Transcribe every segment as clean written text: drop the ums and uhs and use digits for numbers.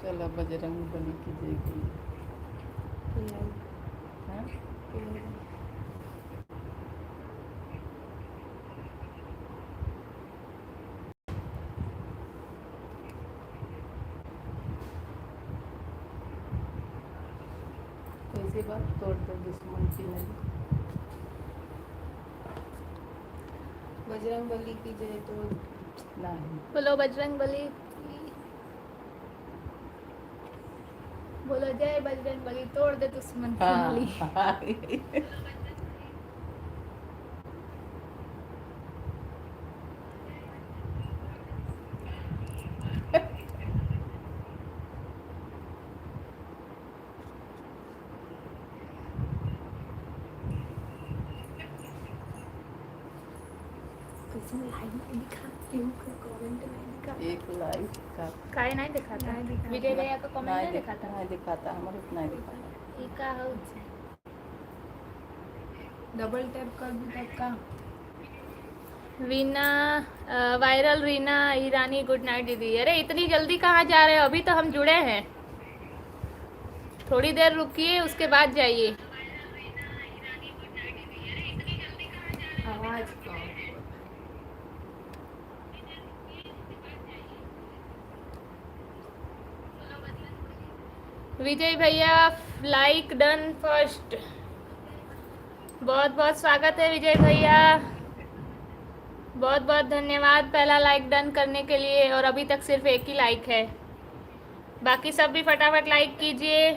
चलो बजरंग बली की जय की। हाँ? कैसी बात तोड़ दो दुश्मन की नहीं। बजरंग बली की जय। तो नहीं बोलो बजरंग बली की। बोलो जय बजरंग बली, तोड़ दे दुश्मन की नली। हाँ किसी ने लाइव नहीं दिखा, क्यों कमेंट में दिखा? एक लाइक का काहे नहीं दिखाता? नहीं दिखाता। विजय भैया का कमेंट नहीं दिखाता? नहीं दिखाता, हमारे को नहीं दिखाता। ई का हो? डबल टैप कर भी तब का। वीना वायरल रीना ईरानी गुड नाइट दीदी। अरे इतनी जल्दी कहाँ जा रहे हो? अभी तो हम जुड़े हैं, थोड़ी देर रुकिए उसके बाद जाइए। आवाज कम। विजय भैया लाइक डन फर्स्ट। बहुत बहुत स्वागत है विजय भैया, बहुत बहुत धन्यवाद पहला लाइक डन करने के लिए। और अभी तक सिर्फ एक ही लाइक है, बाकी सब भी फटाफट लाइक कीजिए।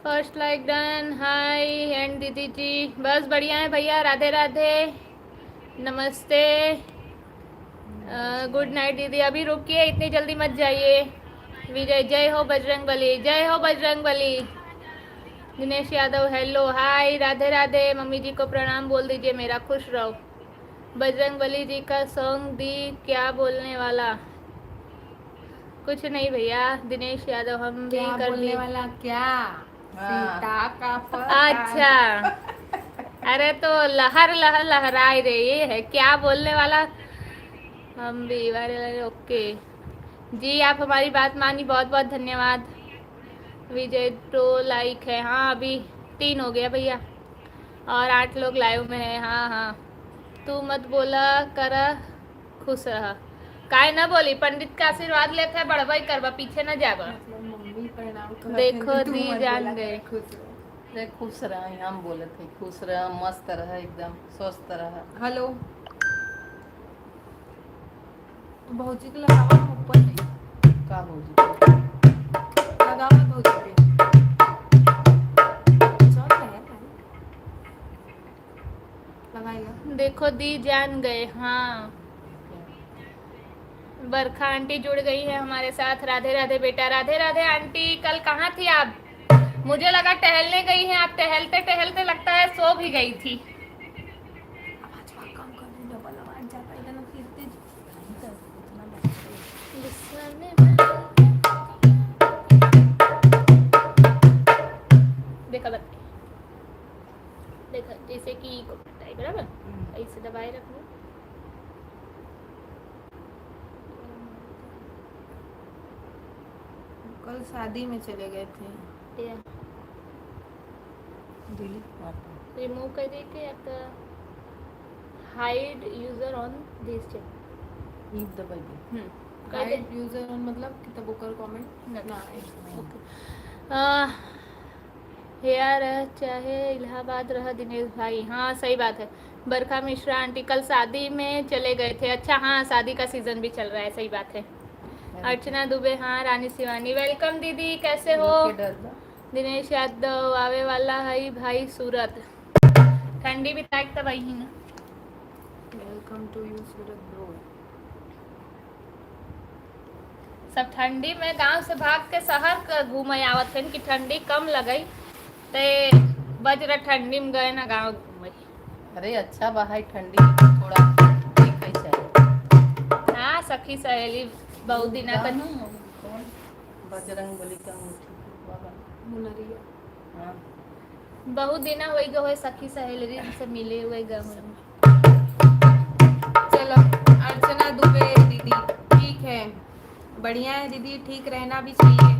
First like done. Hi and दीदी जी, बस बढ़िया है भैया, राधे राधे, नमस्ते, गुड नाइट दीदी। अभी रुकिए, इतनी जल्दी मत जाइए। विजय जय हो बजरंग बली, जय हो Bajrang Bali. Dinesh Yadav hello hi, Radhe Radhe, mummy ji को प्रणाम बोल दीजिए मेरा, खुश रहो। बजरंग बली जी का सॉन्ग दी, क्या बोलने वाला? कुछ नहीं भैया, दिनेश यादव हम भी क्या कर बोलने दिए। वाला क्या? हाँ। सीता का पता। अच्छा, अरे तो लहर लहर लहराए रे, ये है क्या बोलने वाला। हम भी वायरल। ओके जी, आप हमारी बात मानी, बहुत बहुत धन्यवाद। विजय तो लाइक है, हाँ अभी 3 हो गया भैया, और 8 लोग लाइव में है। हाँ हाँ, तू मत बोला कर, खुश रह। काय ना बोली, पंडित का आशीर्वाद लेते है, बढ़वाई करवा, पीछे न जावा। मतलब मम्मी प्रणाम कर। देखो दी जान गए। खुश रहो। अरे खुश रह, हम बोले थे खुश रह, मस्त रह, एकदम स्वस्थ रह। हेलो भौजी को लगावा ऊपर नहीं का हो जी लगावा भौजी पे। चल रहा है लगाएगा। देखो दी जान गए। हाँ, बरखा आंटी जुड़ गई है हमारे साथ। राधे राधे बेटा, राधे राधे आंटी। कल कहाँ थी आप? मुझे लगा टहलने गई हैं आप, टहलते टहलते लगता है सो भी गई थी। आवाज कम कर दे, डबल आवाज जाता है इधर तेज तेज। देखा बत, देखा जैसे कि को है बराबर, ऐसे दबाए रखो। कल शादी में चले गए थे। डिलीट रिमूव कर दे के, या तो hide user on this chat. दबाई दे। कर दे। हाइड यूजर मतलब कि तब ओकर कमेंट ना हेयर चाहे इलाहाबाद रहा दिनेश भाई। हाँ सही बात है। बरखा मिश्रा आंटी कल शादी में चले गए थे। अच्छा हाँ, शादी का सीजन भी चल रहा है, सही बात है। अर्चना दुबे, हाँ रानी शिवानी वेलकम दीदी, कैसे हो? दिनेश यादव आवे वाला है भाई सूरत, ठंडी भी ताक तब आई ना। Welcome to you Surat bro. सब ठंडी में गांव से भाग के शहर घूमे आवत है कि ठंडी कम लगई, ते बजरा ठंडी में गए ना गांव घूमे। अरे अच्छा बाहर ठंडी थोड़ा ठीक है चाहिए। हाँ सखी सहेली बहुत दिन बजरंग बली का अंगूठी बाबा। मुनरिया हाँ बहुत दिन हो गए सखी सहेली से मिले हुए गए। चलो अर्चना दुबे दीदी ठीक है, बढ़िया है दीदी, ठीक रहना भी चाहिए।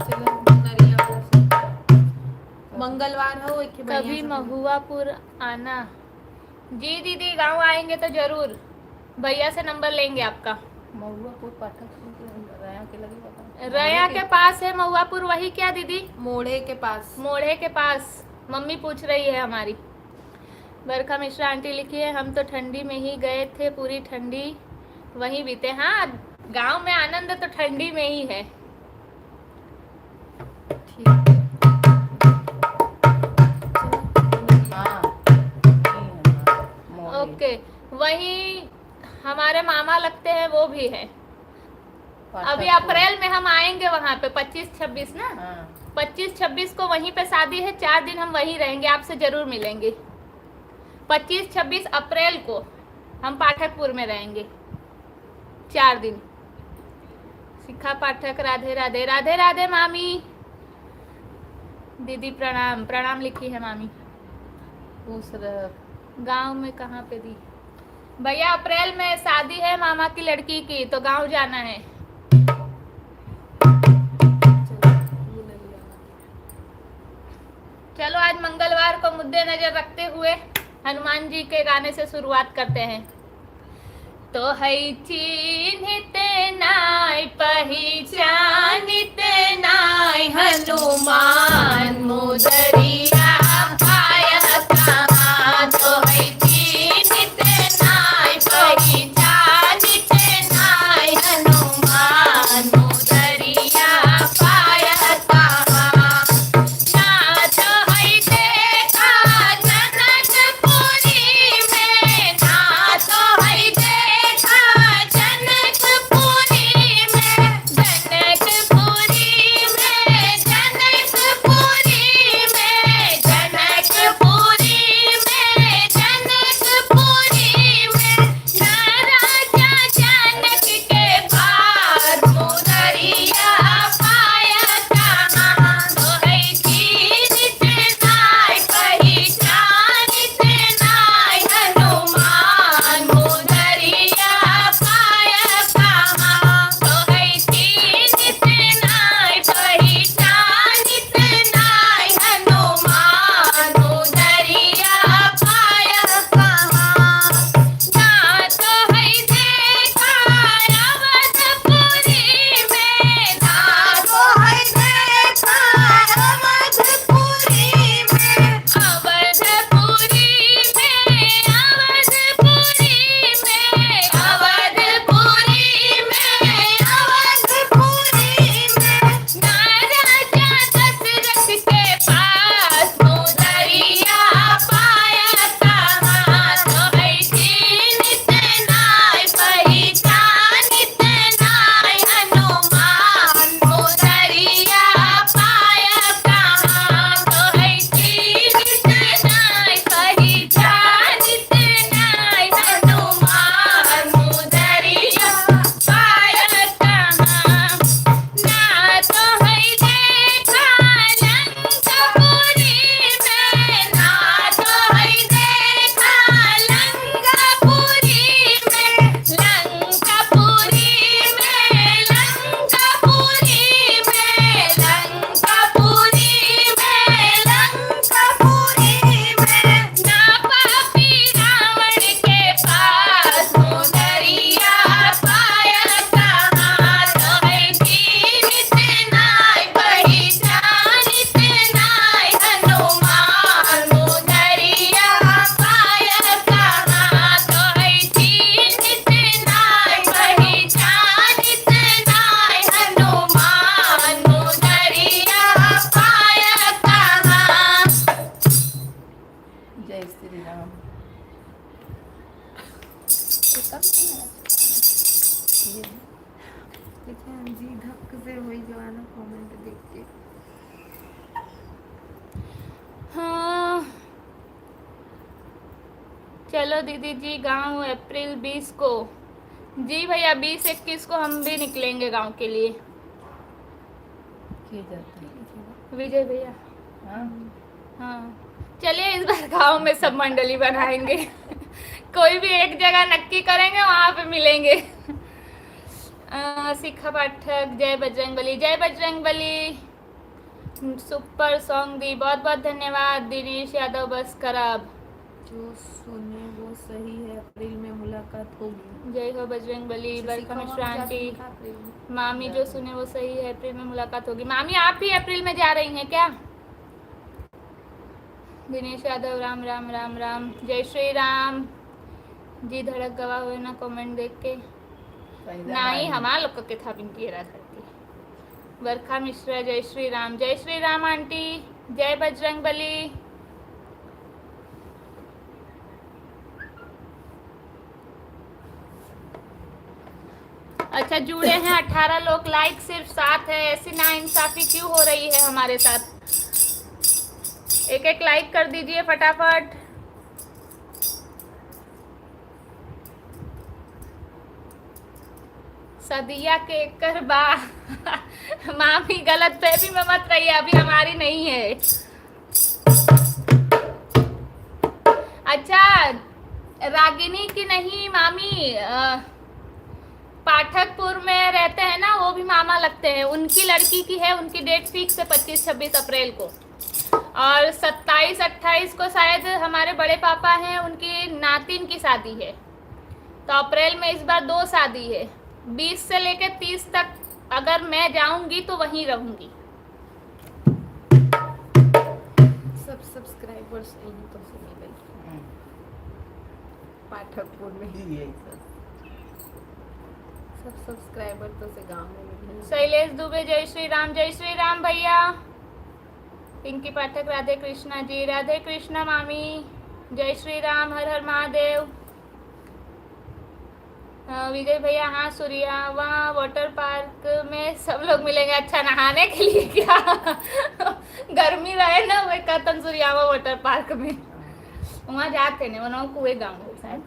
चलो मुनरिया वाला से। मंगलवार हो एक बढ़िया कभी सा महुआपुर आना। जी दीदी गांव आएंगे तो जरूर, भैया से नंबर लेंगे आपका। महुआपुर पाठक रया के लगे बाबा। रया के पास है महुआपुर, वही क्या दीदी? मोड़े के पास। मोड़े के पास, मम्मी पूछ रही है हमारी। बरखा मिश्रा आंटी लिखी है हम तो ठंडी में ही गए थे, पूरी ठंडी वहीं बीते। हाँ गांव में आनंद तो ठंडी में ही है। ठीक है। हाँ मोड़ी। ओके, वही हमारे मामा लगते हैं, वो भी है। पाठक अभी को। अप्रैल में हम आएंगे वहाँ पे 25-26 ना। हाँ 25-26 को वहीं पे शादी है, 4 दिन हम वहीं रहेंगे, आपसे जरूर मिलेंगे। 25-26 अप्रैल को हम पाठकपुर में रहेंगे 4 दिन। शिखा पाठक राधे राधे। राधे राधे मामी। दीदी प्रणाम। प्रणाम लिखी है मामी। खुश रह। गांव में कहाँ पे दी? भैया अप्रैल में शादी है मामा की लड़की की, तो गांव जाना है। चलो आज मंगलवार को मुद्दे नजर रखते हुए हनुमान जी के गाने से शुरुआत करते हैं। तो है चिन्हित नाय पहचानित नाय, हनुमान मुदरिया पाया कहाँ। तो है चिन्हित नाय पहचानित नाय, हनुमान मुदरिया पाया कहाँ। ना तो है देखा जनकपुरी में, ना तो है देखा जनकपुरी में, जनकपुरी में, जनकपुरी में, जनकपुरी में, जनकपुरी में। ना राजा जनक के बाद मुदरिया पाया कहाँ। तो है चिन्हित नाय पहचानित नाय, हनुमान मुदरिया पाया कहाँ। तो है चिन्हित नाय पहचानित नाय, हनुमान मुदरिया पाया कहाँ। ना तो है देखा अवधपुरी में, ना तो है देखा अवधपुरी में, अवधपुरी में, अवधपुरी में, अवधपुरी में, अवधपुरी में। ना राजा दशरथ के पास मुदरिया पाया कहाँ। तो है चिन्हित नाय पहचानित नाय, हनुमान मुदरिया पाया कहाँ। तो है चिन्हित नाय पहचानित नाय, हनुमान मुदरिया पाया कहाँ। ना तो है देखा लंकापुरी में, ना तो है देखा लंकापुरी में, लंकापुरी में, लंकापुरी में, लंकापुरी में, लंकापुरी में। ना पापी रावण के पास मुदरिया पाया कहाँ। तो है चिन्हित नाय पहचानित नाय, हनुमान मुदरिया पाया कहाँ। तो है चिन्हित नाय पहचानित नाय, हनुमान मुदरिया पाया कहाँ। जय श्री राम। जी धक से वही जवाना कमेंट देख के। हाँ चलो दीदी जी गांव अप्रैल 20 को जी भैया 20-21 को हम भी निकलेंगे गांव के लिए। किए जाते हैं। विजय भैया हाँ हाँ चलिए इस बार गांव में सब मंडली बनाएंगे। कोई भी एक जगह नक्की करेंगे, वहां पे मिलेंगे। शिखा पाठक जय बजरंगबली, जय बजरंगबली। सुपर सॉन्ग दी, बहुत बहुत धन्यवाद। दिनेश यादव बस खराब, जो सुने वो सही है, अप्रैल में मुलाकात होगी। जय हो बजरंगबली। बरखा मिश्रा आंटी, मामी जो सुने वो सही है, अप्रैल में मुलाकात होगी। मामी आप भी अप्रैल में जा रही हैं क्या? दिनेश यादव राम राम राम राम, जय श्री राम जी। धड़क गवा हुए ना कमेंट देख के नहीं, हमारा लोग के था पिंकी रहा करती। बरखा मिश्रा जय श्री राम आंटी, जय बजरंगबली। अच्छा जुड़े हैं 18 लोग, लाइक सिर्फ 7 है। ऐसी नाइंसाफी क्यों हो रही है हमारे साथ? एक एक लाइक कर दीजिए फटाफट। सदिया के करबा। मामी गलत फहमी में मत रहिए, अभी हमारी नहीं है। अच्छा रागिनी की नहीं मामी, पाठकपुर में रहते हैं ना, वो भी मामा लगते हैं। उनकी लड़की की है, उनकी डेट फिक्स है 25-26 अप्रैल को, और 27-28 को शायद हमारे बड़े पापा हैं उनकी नातिन की शादी है। तो अप्रैल में इस बार 2 शादी है। 20 से लेकर 30 तक अगर मैं जाऊंगी तो वहीं रहूंगी। सब सब्सक्राइबर्स यहीं तो से मिल गई पाठकपुर में। यही सब। सब सब्सक्राइबर तो से गांव में मिल गए। शैलेश दुबे जय श्री राम भैया। पिंकी पाठक राधे कृष्णा जी, राधे कृष्णा मामी, जय श्री राम, हर हर महादेव। विजय भैया हाँ सूर्या, वहाँ वाटर पार्क में सब लोग मिलेंगे। अच्छा नहाने के लिए क्या? गर्मी रहे ना, वही कतन सूर्यावा वाटर पार्क में वहाँ जाते नहीं, वहाँ कुएं गाँव शायद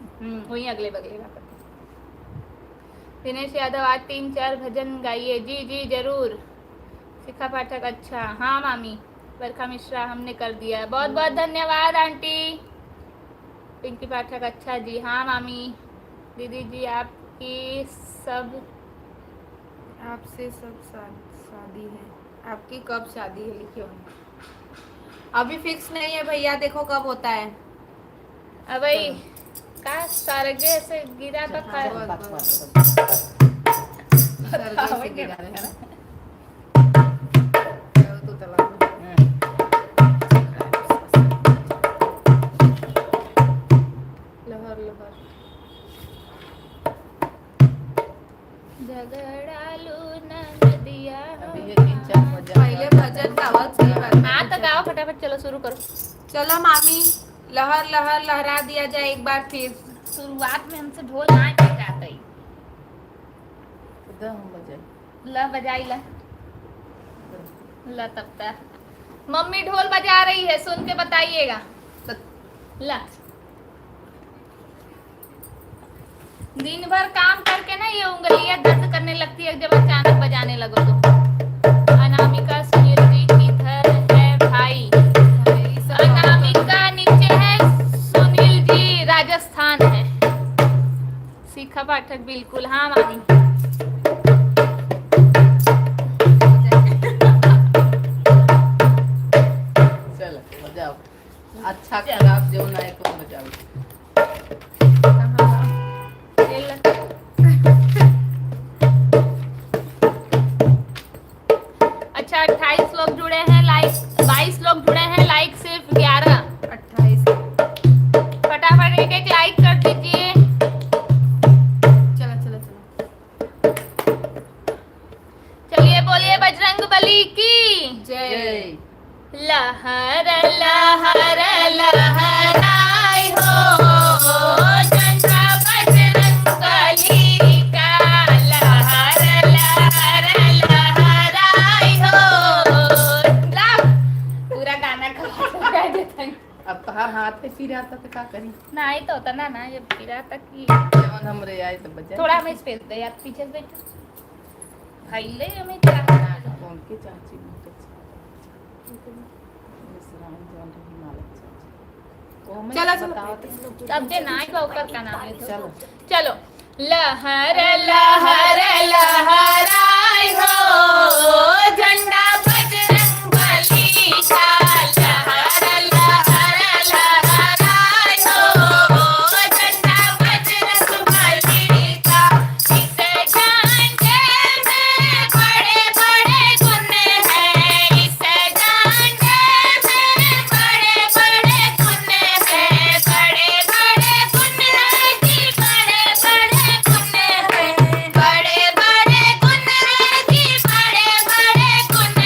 वहीं अगले बगले का। दिनेश यादव आज 3-4 भजन गाइए। जी जी जरूर। शिखा पाठक अच्छा हाँ मामी। बरखा मिश्रा हमने कर दिया, बहुत बहुत धन्यवाद आंटी। पिंकी पाठक अच्छा जी हाँ मामी। दीदी जी आपकी सब आपसे सब शादी है। आपकी कब शादी है लिखियो। अभी फिक्स नहीं है भैया, देखो कब होता है। अबई का सरगे से गिरा तो सरगे से गिरा रहे हैं ना। तो तलाक लहर लहर झगड़ालू नदिया। अभी ये 3-4 बजे पहले भजन गाओ सही बात है। हाँ तो गाओ फटाफट, चलो शुरू करो। चलो मामी लहर लहर लहरा दिया जाए एक बार फिर। शुरुआत में हमसे ढोल ना बजाते ही। हम बजे ला बजाई ला ला तब तक मम्मी ढोल बजा रही है, सुन के बताइएगा। ला दिन भर काम करके ना ये उंगलियां दर्द करने लगती है जब अचानक बजाने लगो तो। अनामिका सुनील जी किधर है भाई? अनामिका नीचे है, सुनील जी राजस्थान है। शिखा पाठक बिल्कुल हाँ मानी। चलो बजाओ, अच्छा खराब जो ना है तो बजाओ। अच्छा 28 लोग जुड़े हैं, लाइक 22 लोग जुड़े हैं, लाइक सिर्फ 11। 28 फटाफट एक एक लाइक कर दीजिए। चलो चलो चलो। चलिए बोलिए बजरंगबली की जय। लहर लहर लहराई हो झंडा बजरंगबली का। लहर लहर लहराई हो। पूरा गाना गा देता है। अब तो हर हाथ पे फिर आता तो क्या करी ना आई तो होता ना जब फिरा तक की जवन हमरे आए तो बजा थोड़ा हमें स्पेस दे यार, पीछे से बैठ खाई ले हमें क्या करना है। कौन के चाची विश्राम जवन रही मालक चाची ओ मैं चलो बताओ तो अब जे नाई का ऊपर का नाम है चलो चलो लहर लहर लहराए हो झंडा बजरंग बली का लहर लहर लहराए हो झंडा बजरंग बली का इस झंडे में बड़े बड़े गुण हैं इस झंडे में बड़े बड़े गुण हैं बड़े बड़े गुण हैं जी बड़े बड़े गुण हैं बड़े बड़े गुण हैं जी बड़े बड़े गुण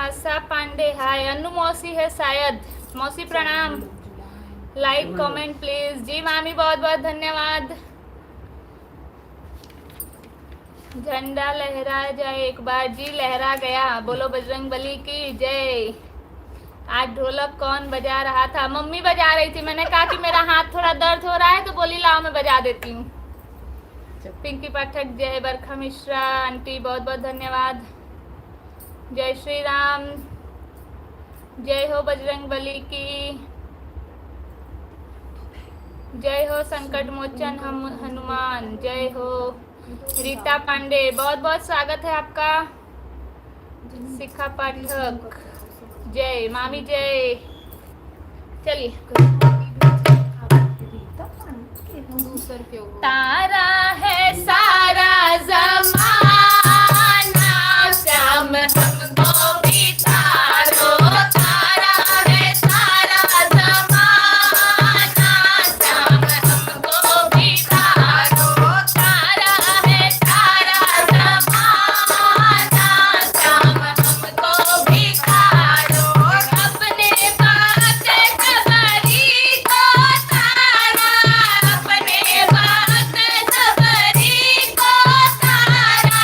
आशा पांडे हाय, अनु मौसी है शायद, मौसी प्रणाम, लाइक कमेंट प्लीज। जी मामी बहुत बहुत धन्यवाद। झंडा लहरा जाए एक बार, जी लहरा गया, बोलो बजरंग बली की जय। आज ढोलक कौन बजा रहा था? मम्मी बजा रही थी, मैंने कहा कि मेरा हाथ थोड़ा दर्द हो रहा है तो बोली लाओ मैं बजा देती हूँ। पिंकी पाठक जय, बरखा मिश्रा आंटी बहुत बहुत धन्यवाद। जय श्री राम, जय हो बजरंग बली की, जय हो संकट मोचन हनुमान, जय हो। रीता पांडे बहुत बहुत स्वागत है आपका। शिखा पाठक जय, मामी जय। चलिए तारा है सारा जमाना, श्याम हमको भी तारो, तारा है सारा जमाना, श्याम हमको भी तारो, तारा है सारा जमाना, श्याम हमको भी तारो, अपने बात सबरी को तारा, अपने बात सबरी को तारा,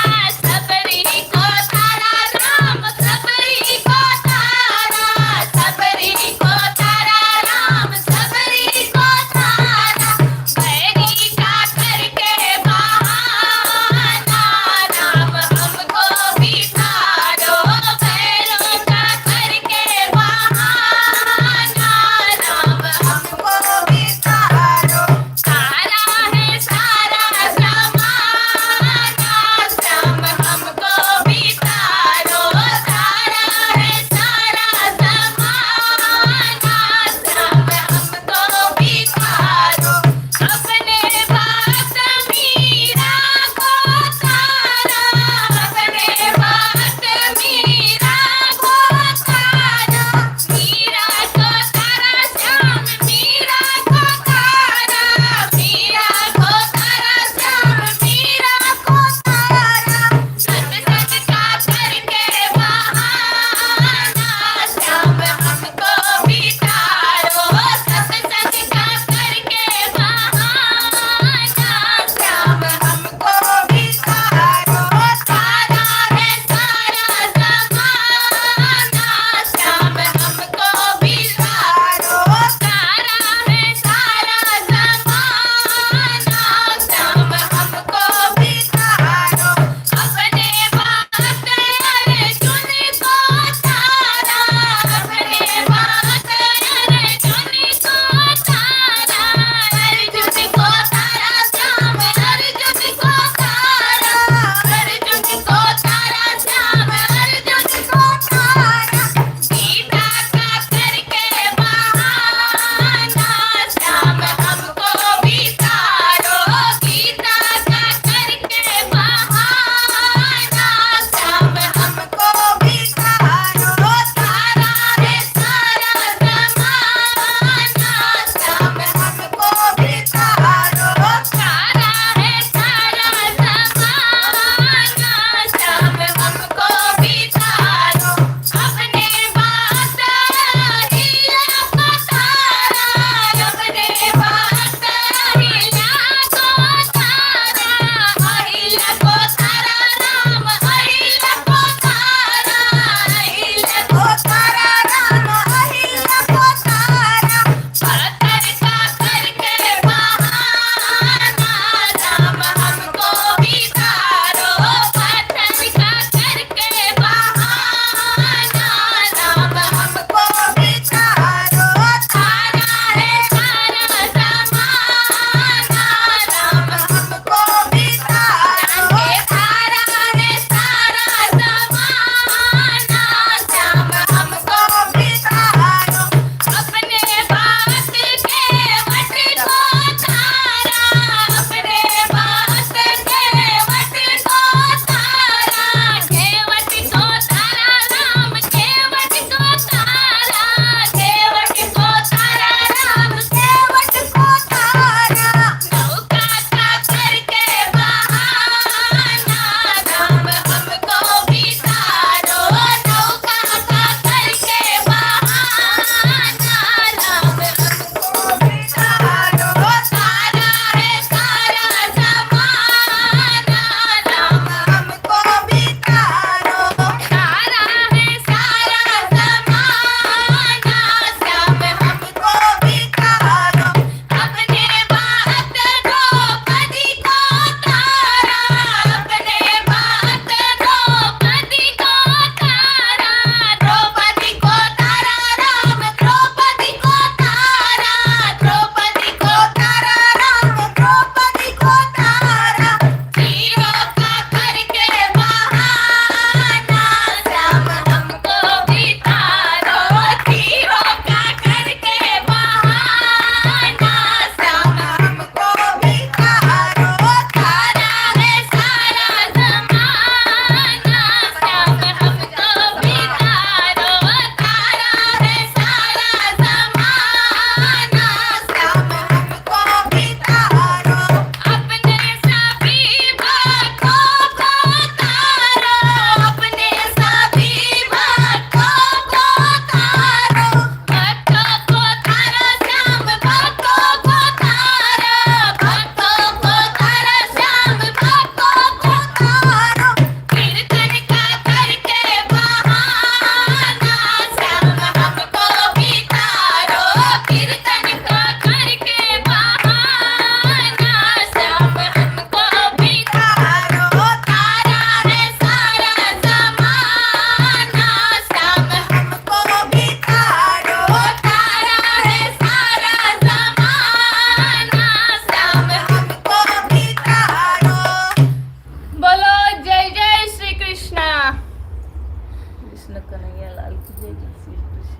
कृष्ण कन्हैया लाल की जय, जय श्री कृष्ण।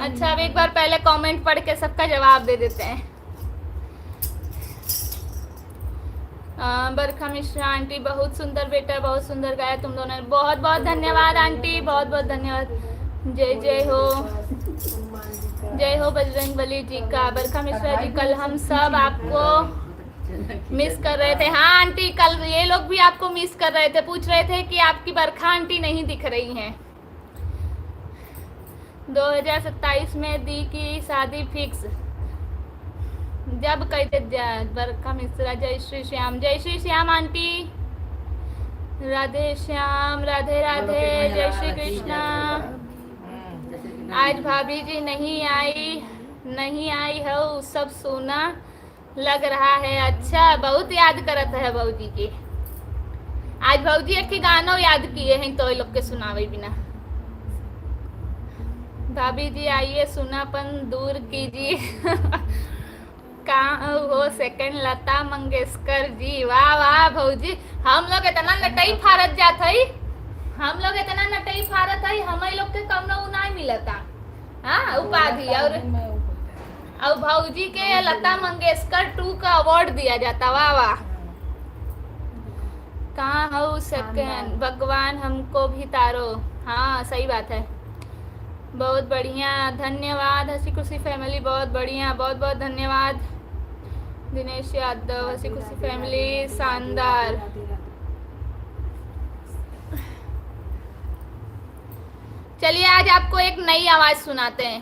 अच्छा, अब एक बार पहले कमेंट पढ़ के सबका जवाब दे देते हैं। बरखा मिश्रा आंटी, बहुत सुंदर बेटा, बहुत सुंदर गाया तुम दोनों ने। बहुत बहुत धन्यवाद आंटी, बहुत बहुत धन्यवाद। जय जय हो, जय हो बजरंग बली जी का। बरखा मिश्रा जी, कल हम सब आपको मिस कर रहे थे। हाँ आंटी, कल ये लोग भी आपको मिस कर रहे थे, पूछ रहे थे कि आपकी बरखा आंटी नहीं दिख रही हैं। 2027 में दी की शादी फिक्स, जब कहते बरखा मिश्रा। जय श्री श्याम, जय श्री श्याम आंटी, राधे श्याम, राधे राधे, जय श्री कृष्णा। आज भाभी जी नहीं आई हो, सब सोना लग रहा है। अच्छा, बहुत याद करत है भाजी के। आज भाजी एक गानो याद किए हैं तो लोग के सुनावे बिना। भाभी जी आइए, सुनापन दूर कीजिए। कहाँ हो सेकंड लता मंगेशकर जी। वाह वाह भौजी, हम लोग इतना नटई फारत जात है, हम लोग इतना नटई फारत है, हमें लोग के कम नहीं मिलता। हाँ उपाधि, और भौजी के लता मंगेशकर 2 का अवार्ड दिया जाता। वाह वाह। कहाँ हो सेकंड, भगवान हमको भी तारो। हाँ सही बात है, बहुत बढ़िया, धन्यवाद। हंसी खुशी फैमिली, बहुत बढ़िया, बहुत बहुत धन्यवाद। दिनेश यादव, हंसी खुशी फैमिली, शानदार। चलिए आज आपको एक नई आवाज सुनाते हैं।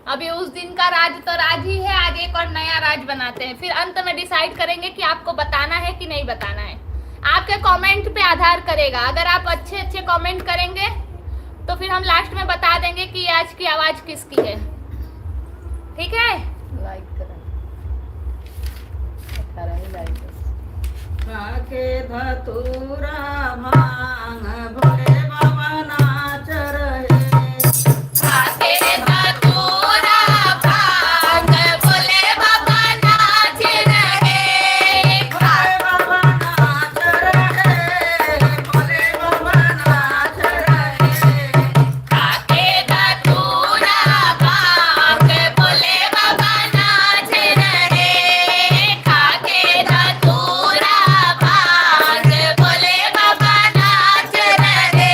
अभी उस दिन का राज तो राज ही है, आज एक और नया राज बनाते हैं, फिर अंत में डिसाइड करेंगे कि आपको बताना है कि नहीं बताना है। आपके कमेंट पे आधार करेगा। अगर आप अच्छे अच्छे कमेंट करेंगे तो फिर हम लास्ट में बता देंगे कि आज की आवाज किसकी है। ठीक है, लाइक करें, 18 ही लाइक। काके धतूरा भांग भोले बाबा नाच रहे। खाके धतूरा भांग भोले बाबा नाच रहे। भोले बाबा नाच रहे, भोले बाबा नाच रहे। खाके धतूरा भांग भोले बाबा नाच रहे। खाके धतूरा भांग भोले बाबा नाच रहे।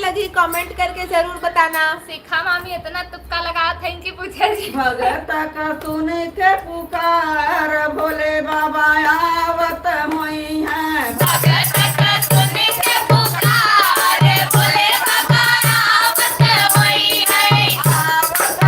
लगी कमेंट करके जरूर बताना। शिखा मामी इतना तुक्का लगा था इनकी पूछे जी। भगत का सुन के पुकार भोले बाबा आवत हुई है। भगत का सुन के पुकार भोले बाबा आवत हुई है। आवत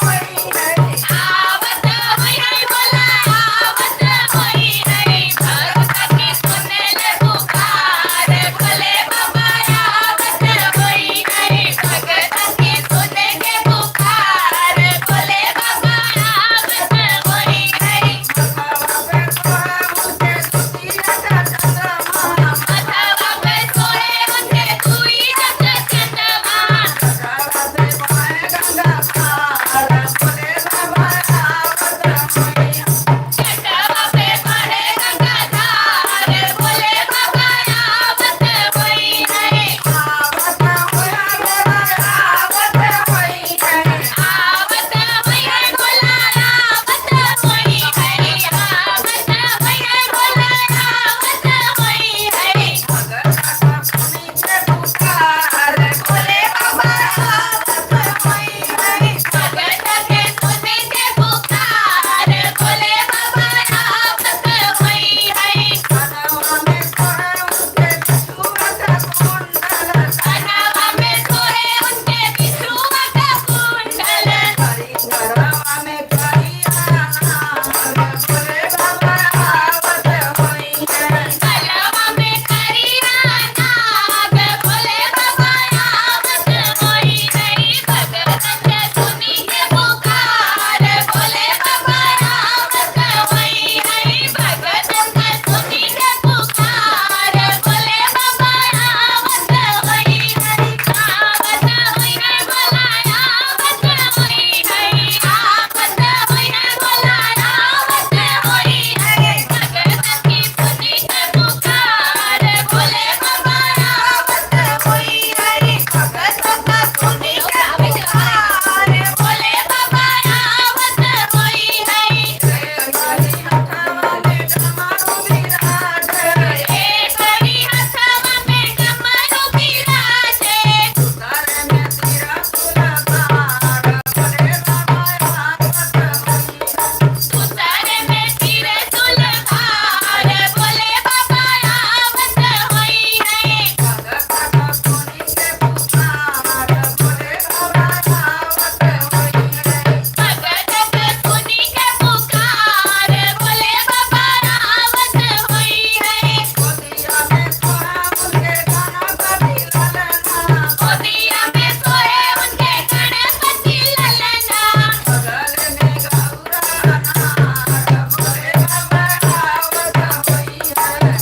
हुई है। आवत हुई है बोला आवत हुई है। भगत की सुन ले पुकार भोले बाबा आवत हुई है। भगत की सुन के पुकार भोले बाबा आवत हुई है। माथावा पे सोए उनके दुई जग चंद्रमा। जटावा पे पड़े गंगाधार भोले बाबा आवत हुई है। आवत हुई है बोला आवत हुई है। आवत हुई है बोला आवत हुई है। भोले बाबा आवत हुई है। भगत के सुन के पुकार भोले बाबा आवत हुई है। कनवा में सोए उनके बिछुआ का कुंडल। गलवा में करिया नाग भोले बाबा आवत हुई है। भगत के सुन के पुकार भोले बाबा आवत हुई है। भगत के सुन के पुकार भोले बाबा आवत हुई है। आवत हुई है बोला आवत हुई है। आवत हुई है बोला आवत हुई है। भगत की सुन के पुकार भोले बाबा आवत हुई है। भगत का सुन के पुकार भोले बाबा आवत हुई है। एक हरी हथवा में डमरू बिराजे। उतारे में तीरे तुलभार भोले बाबा आवत हुई है। भगत का सुन के पुकार भोले बाबा आवत हुई है। भगत का सुन के पुकार भोले बाबा आवत हुई है। गोदिया में सोए उनके गणपति ललना।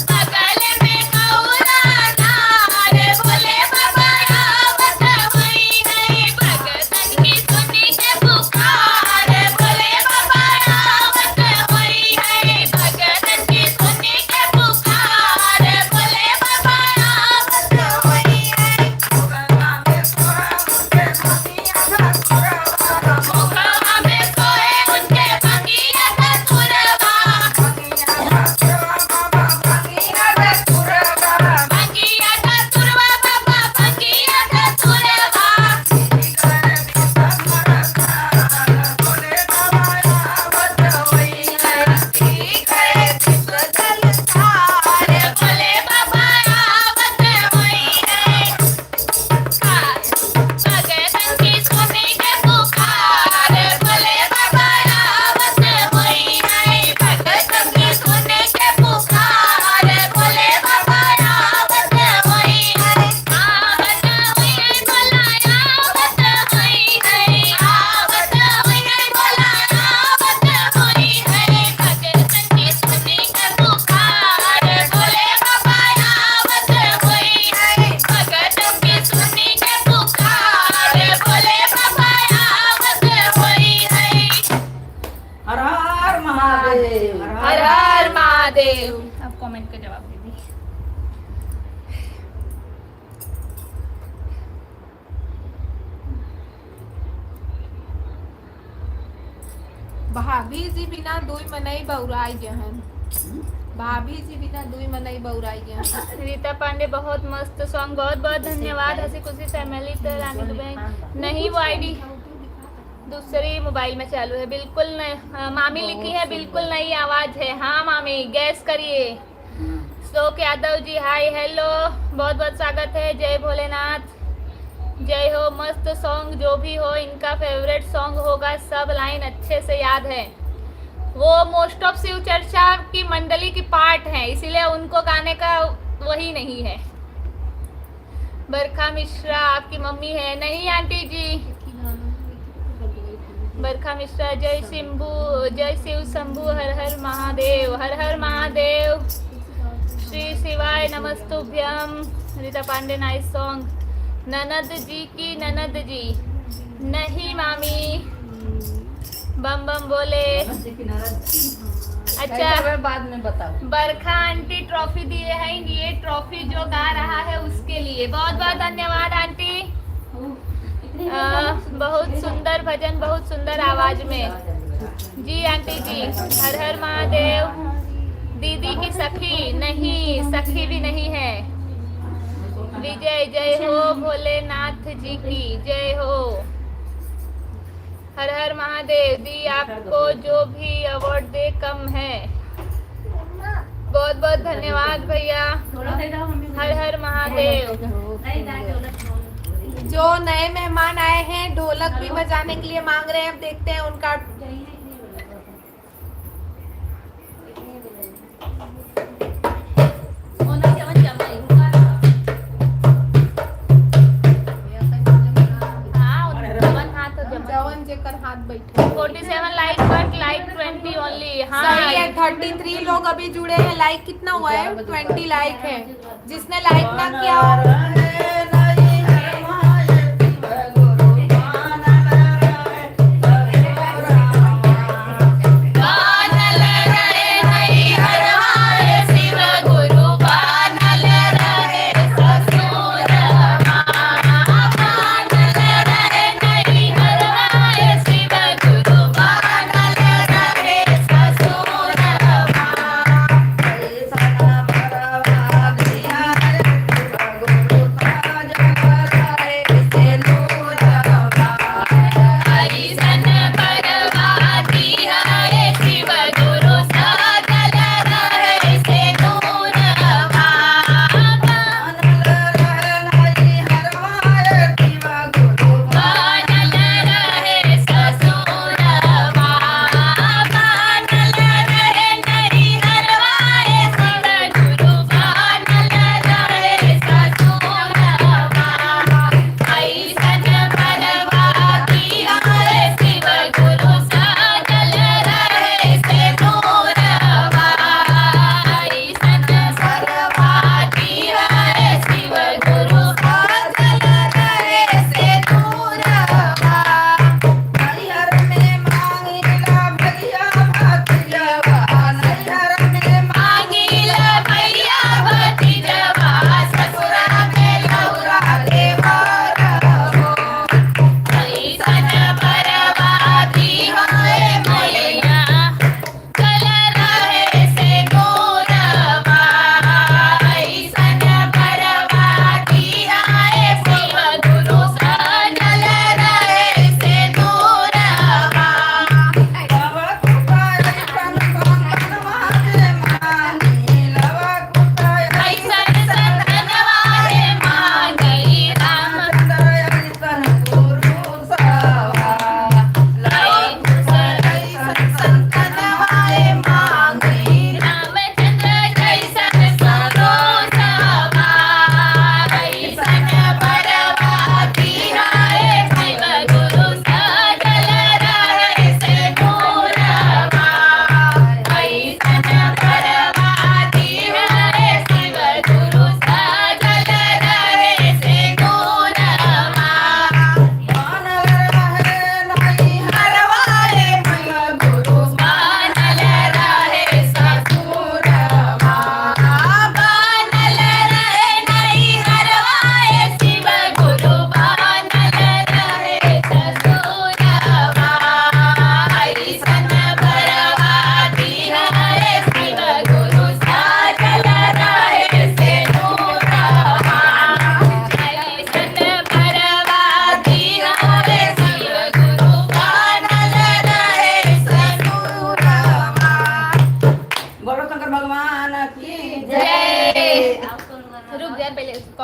बगल में गौरा नार भोले बाबा आवत हुई है। भगत की सुन के पुकार भोले बाबा आवत हुई है। भगत की सुन के पुकार भोले बाबा आवत हुई है। मुखवा में सोए उनके भंगिया का तुरवा। भंगिया का तुरवा बाबा भंगिया का तुरवा। भोले बाबा आवत हुई है। भगत की सुन के पुकार भोले बाबा आवत हुई है। भगत की सुन के पुकार भोले बाबा आवत हुई है। आवत हुई है बोला आवत हुई है। आवत हुई है बोला आवत हुई है। भगत की सुन के पुकार भोले बाबा आवत हुई है। भगत की सुन के पुकार भोले बाबा आवत हुई है। हर हर महादेव। हर हर महादेव। अब कमेंट का जवाब दे दी। भाभी जी बिना दुई मनई बौराई जहन। भाभी जी बिना दुई मनई बउराई गया। रीता पांडे बहुत मस्त सॉन्ग, बहुत बहुत धन्यवाद। हंसी खुशी फैमिली तो रानी दुबई नहीं, वो आईडी दूसरी मोबाइल में चालू है। बिल्कुल नहीं, मामी लिखी है बिल्कुल नई आवाज है। हाँ मामी गैस करिए। श्लोक यादव जी हाय हेलो, बहुत बहुत स्वागत है। जय भोलेनाथ, जय हो। मस्त सॉन्ग, जो भी हो इनका फेवरेट सॉन्ग होगा, सब लाइन अच्छे से याद है। वो मोस्ट ऑफ शिव चर्चा की मंडली की पार्ट है, इसीलिए उनको गाने का वही नहीं है। बरखा मिश्रा आपकी मम्मी है? नहीं आंटी जी। बरखा मिश्रा जय शंभू, जय शिव शंभू, हर हर महादेव, हर हर महादेव, श्री शिवाय नमस्तुभ्यम। Rita Pandey nice song. ननद जी की ननद जी नहीं मामी, बम बम बोले। अच्छा बाद में बताओ। बरखा आंटी ट्रॉफी दिए हैं, ये ट्रॉफी जो गा रहा है उसके लिए बहुत बहुत धन्यवाद आंटी। बहुत सुंदर भजन, बहुत सुंदर आवाज में। जी आंटी जी, हर हर महादेव। दीदी की सखी नहीं, सखी भी नहीं है। विजय जय हो, भोलेनाथ जी की जय हो। हर हर महादेव। दी आपको जो भी अवार्ड दे कम है। बहुत बहुत धन्यवाद भैया। हर हर महादेव। जो नए मेहमान आए हैं ढोलक भी बजाने के लिए मांग रहे हैं, अब देखते हैं उनका। जवन जेकर हाथ बैठे 47 लाइक बट लाइक 20 ओनली। हाँ सही है। 33 लोग अभी जुड़े हैं। लाइक कितना हुआ है? 20 लाइक है। जिसने लाइक ना किया हो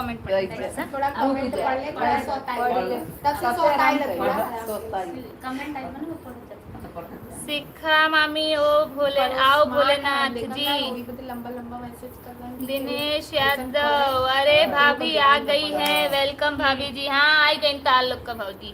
कमेंट पढ़ते हैं ऐसा थोड़ा कमेंट पढ़ ले, थोड़ा सोताई ले। तब से सोताई लगता है। कमेंट टाइम में शिखा मामी ओ भोले आओ भोलेनाथ जी। लंबा लंबा मैसेज कर रहा है। दिनेश यादव अरे भाभी आ गई है, वेलकम भाभी जी। हाँ आई गई ताल्लुक का भाजी।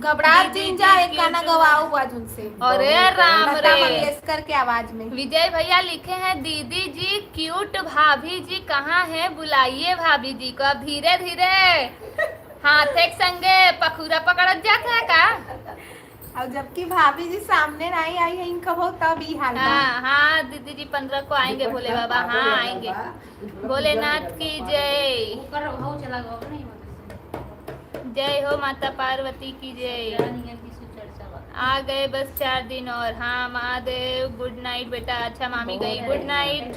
घबराहट जिंजा एक गाना गवाओ बाजू से। अरे राम लता रे। मंगेशकर के आवाज में। विजय भैया लिखे हैं दीदी जी क्यूट भाभी जी कहाँ है, बुलाइए भाभी जी को। अब धीरे धीरे हाथ एक संगे पखुरा पकड़त जाते है का। और जबकि भाभी जी सामने नहीं आई है इनका बहुत तब ही हाल। हाँ हाँ दीदी जी 15 को आएंगे भोले बाबा। हाँ आएंगे। भोलेनाथ की जय। जय हो माता पार्वती की जय। आ गए बस 4 दिन और। हाँ महादेव गुड नाइट बेटा। अच्छा मामी गई गुड नाइट।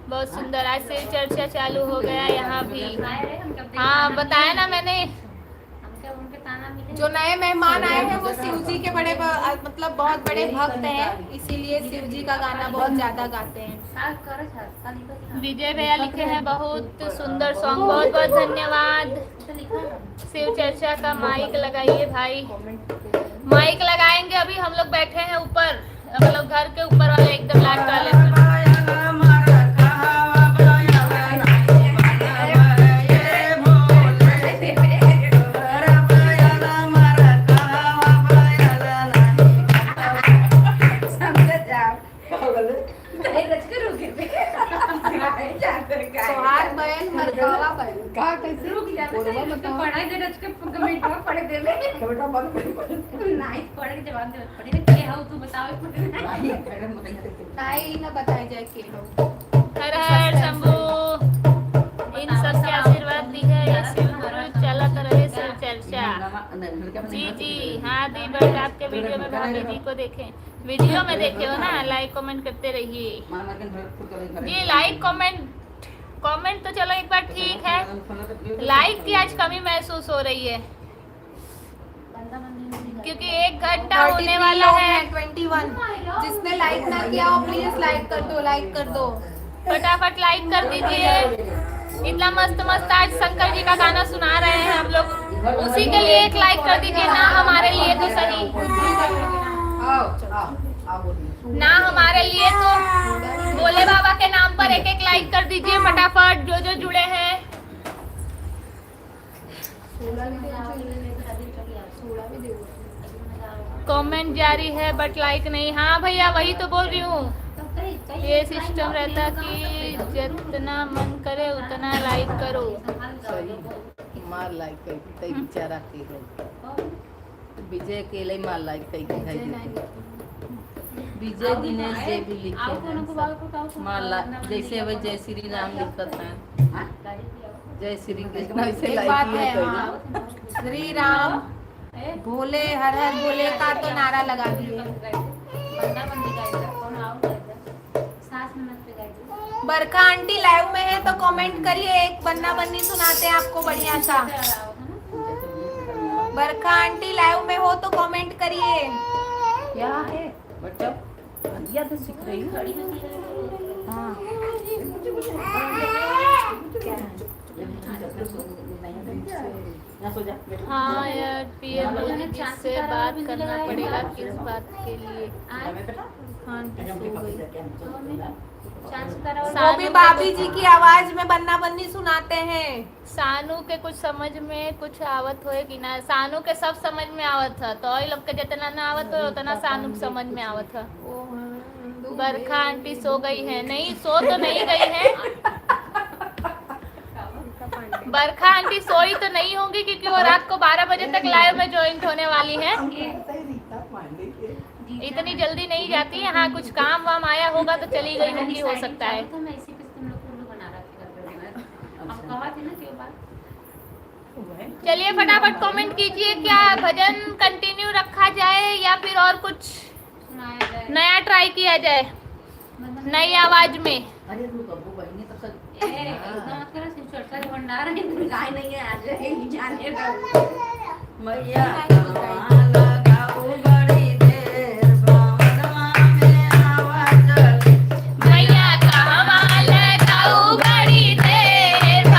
बहुत सुंदर आज से चर्चा चालू हो गया यहाँ भी। हाँ बताया ना मैंने। जो नए मेहमान आए हैं वो शिव जी के बड़े मतलब बहुत बड़े भक्त हैं, इसीलिए शिव जी का गाना बहुत ज्यादा गाते हैं। विजय भैया लिखे हैं बहुत सुंदर सॉन्ग, बहुत बहुत धन्यवाद। शिव चर्चा का माइक लगाइए भाई। माइक लगाएंगे अभी। हम लोग बैठे हैं ऊपर, मतलब घर के ऊपर वाले एकदम लास्ट वाले पर। सोहार बहन मरकावा बहन का कैसे रुक जाता है पढ़ाई दे रच के कमेंट में पढ़ दे ले बेटा बंद नहीं पढ़ के जवाब दे पढ़े के हाउ तू बताओ नहीं मैडम बताइए ताई ना बताई जाए के हो। हर हर शंभू। इन सब के आशीर्वाद दी है ये शिव गुरु चलत रहे शिव चर्चा। जी जी हाँ दी बट आपके वीडियो में भाभी जी को देखें। वीडियो में देखे हो ना, लाइक कमेंट करते रहिए जी। लाइक कमेंट तो चलो एक बार ठीक है। लाइक की आज कमी महसूस हो रही है क्योंकि 1 घंटा होने वाला है। 21 जिसने लाइक ना किया हो प्लीज लाइक कर दो, लाइक कर दो फटाफट लाइक कर दीजिए। इतना मस्त मस्त आज शंकर जी का गाना सुना रहे हैं हम लोग, उसी के लिए एक लाइक कर दीजिए ना। हमारे लिए तो सही, ना हमारे लिए तो भोले बाबा के नाम पर एक एक लाइक कर दीजिए फटाफट जो जो जुड़े हैं। कमेंट जारी है बट लाइक नहीं। हाँ भैया वही तो बोल रही हूँ। ये सिस्टम रहता कि जितना मन करे उतना लाइक करो। मार लाइक कई बेचारा के विजय के लिए मार लाइक कई विजय दिनेश जे भी लिखे हैं मार लाइक। जैसे अब जय श्री राम लिखत हैं, जय श्री कृष्ण ऐसे एक लाइक बात किए है, तो हाँ, श्री राम भोले हर हर भोले का तो नारा लगा दिए। बरखा आंटी लाइव में है तो कमेंट करिए, एक बन्ना बन्नी सुनाते हैं आपको बढ़िया सा। बरखा आंटी लाइव में हो तो कमेंट करिए। क्या है बच्चा बढ़िया तो सीख रही है। हाँ हाँ यार पीएम मोदी जी से बात करना पड़ेगा। किस बात के लिए? वो भी भाभी जी की आवाज में बन्ना बन्नी सुनाते हैं। सानू के कुछ समझ में कुछ आवत होए कि ना? सानू के सब समझ में आवत है, तो लोग के जितना ना आवत हो उतना सानू के समझ में आवत है। बरखा आंटी सो गई है? नहीं सो तो नहीं गई है। बरखा आंटी सोई तो नहीं होंगी क्योंकि वो रात को 12 बजे तक लाइव में ज्वाइन होने वाली हैं। इतनी जल्दी नहीं जाती है। हाँ कुछ काम वाम आया होगा तो चली गई होगी, हो सकता है। चलिए फटाफट कमेंट कीजिए, क्या भजन कंटिन्यू रखा जाए या फिर और कुछ नया ट्राई किया जाए नई आवाज में? अरे रुको वो बहनी तो सब भंडार नहीं है आज जाने मैया लगाओ बड़ी देर बावनवा में आवा चली। मैया कहवा लगाऊ बड़ी देर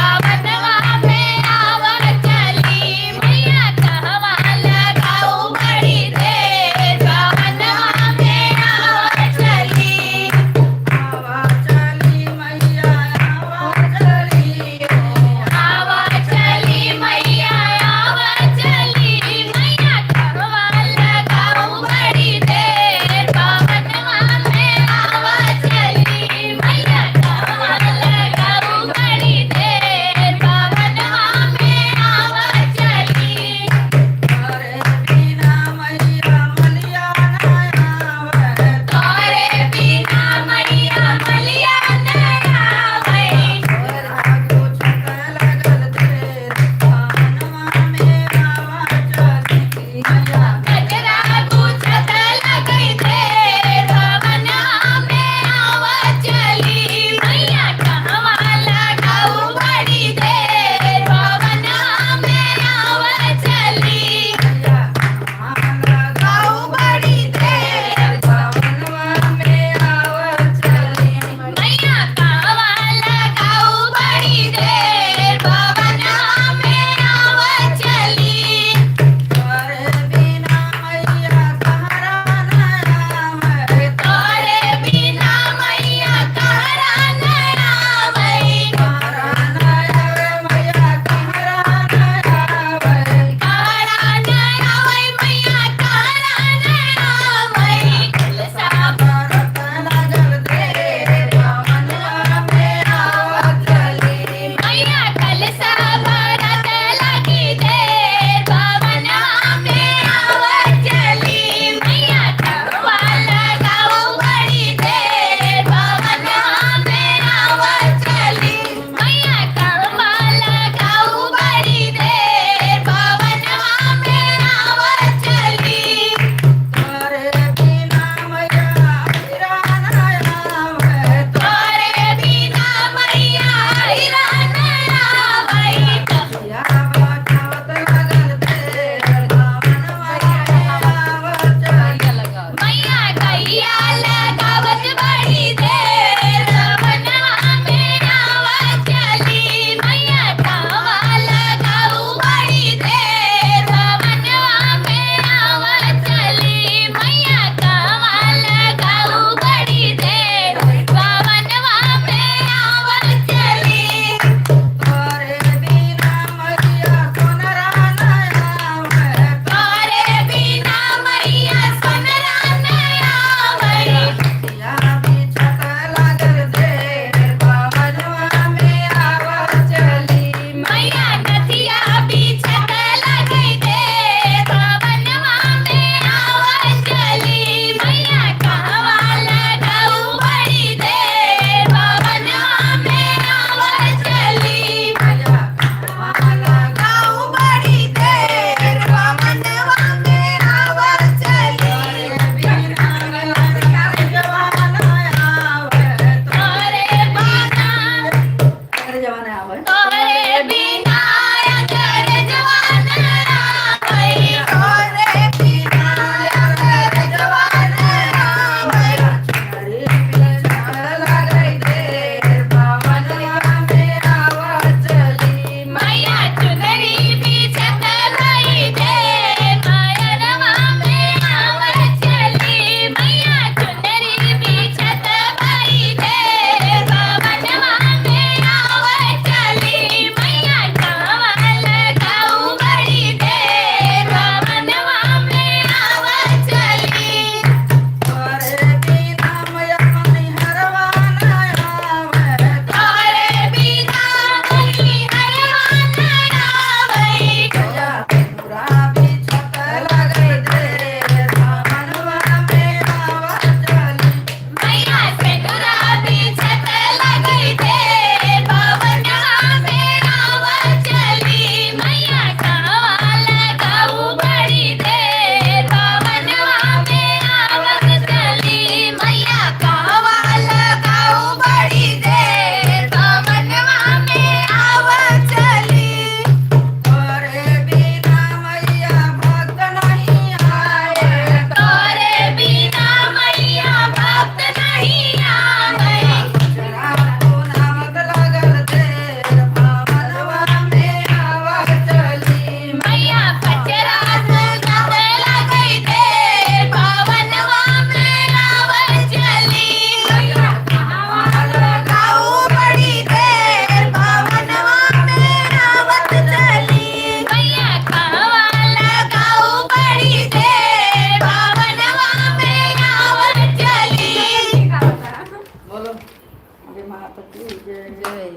भोलेनाथ की जय। जय।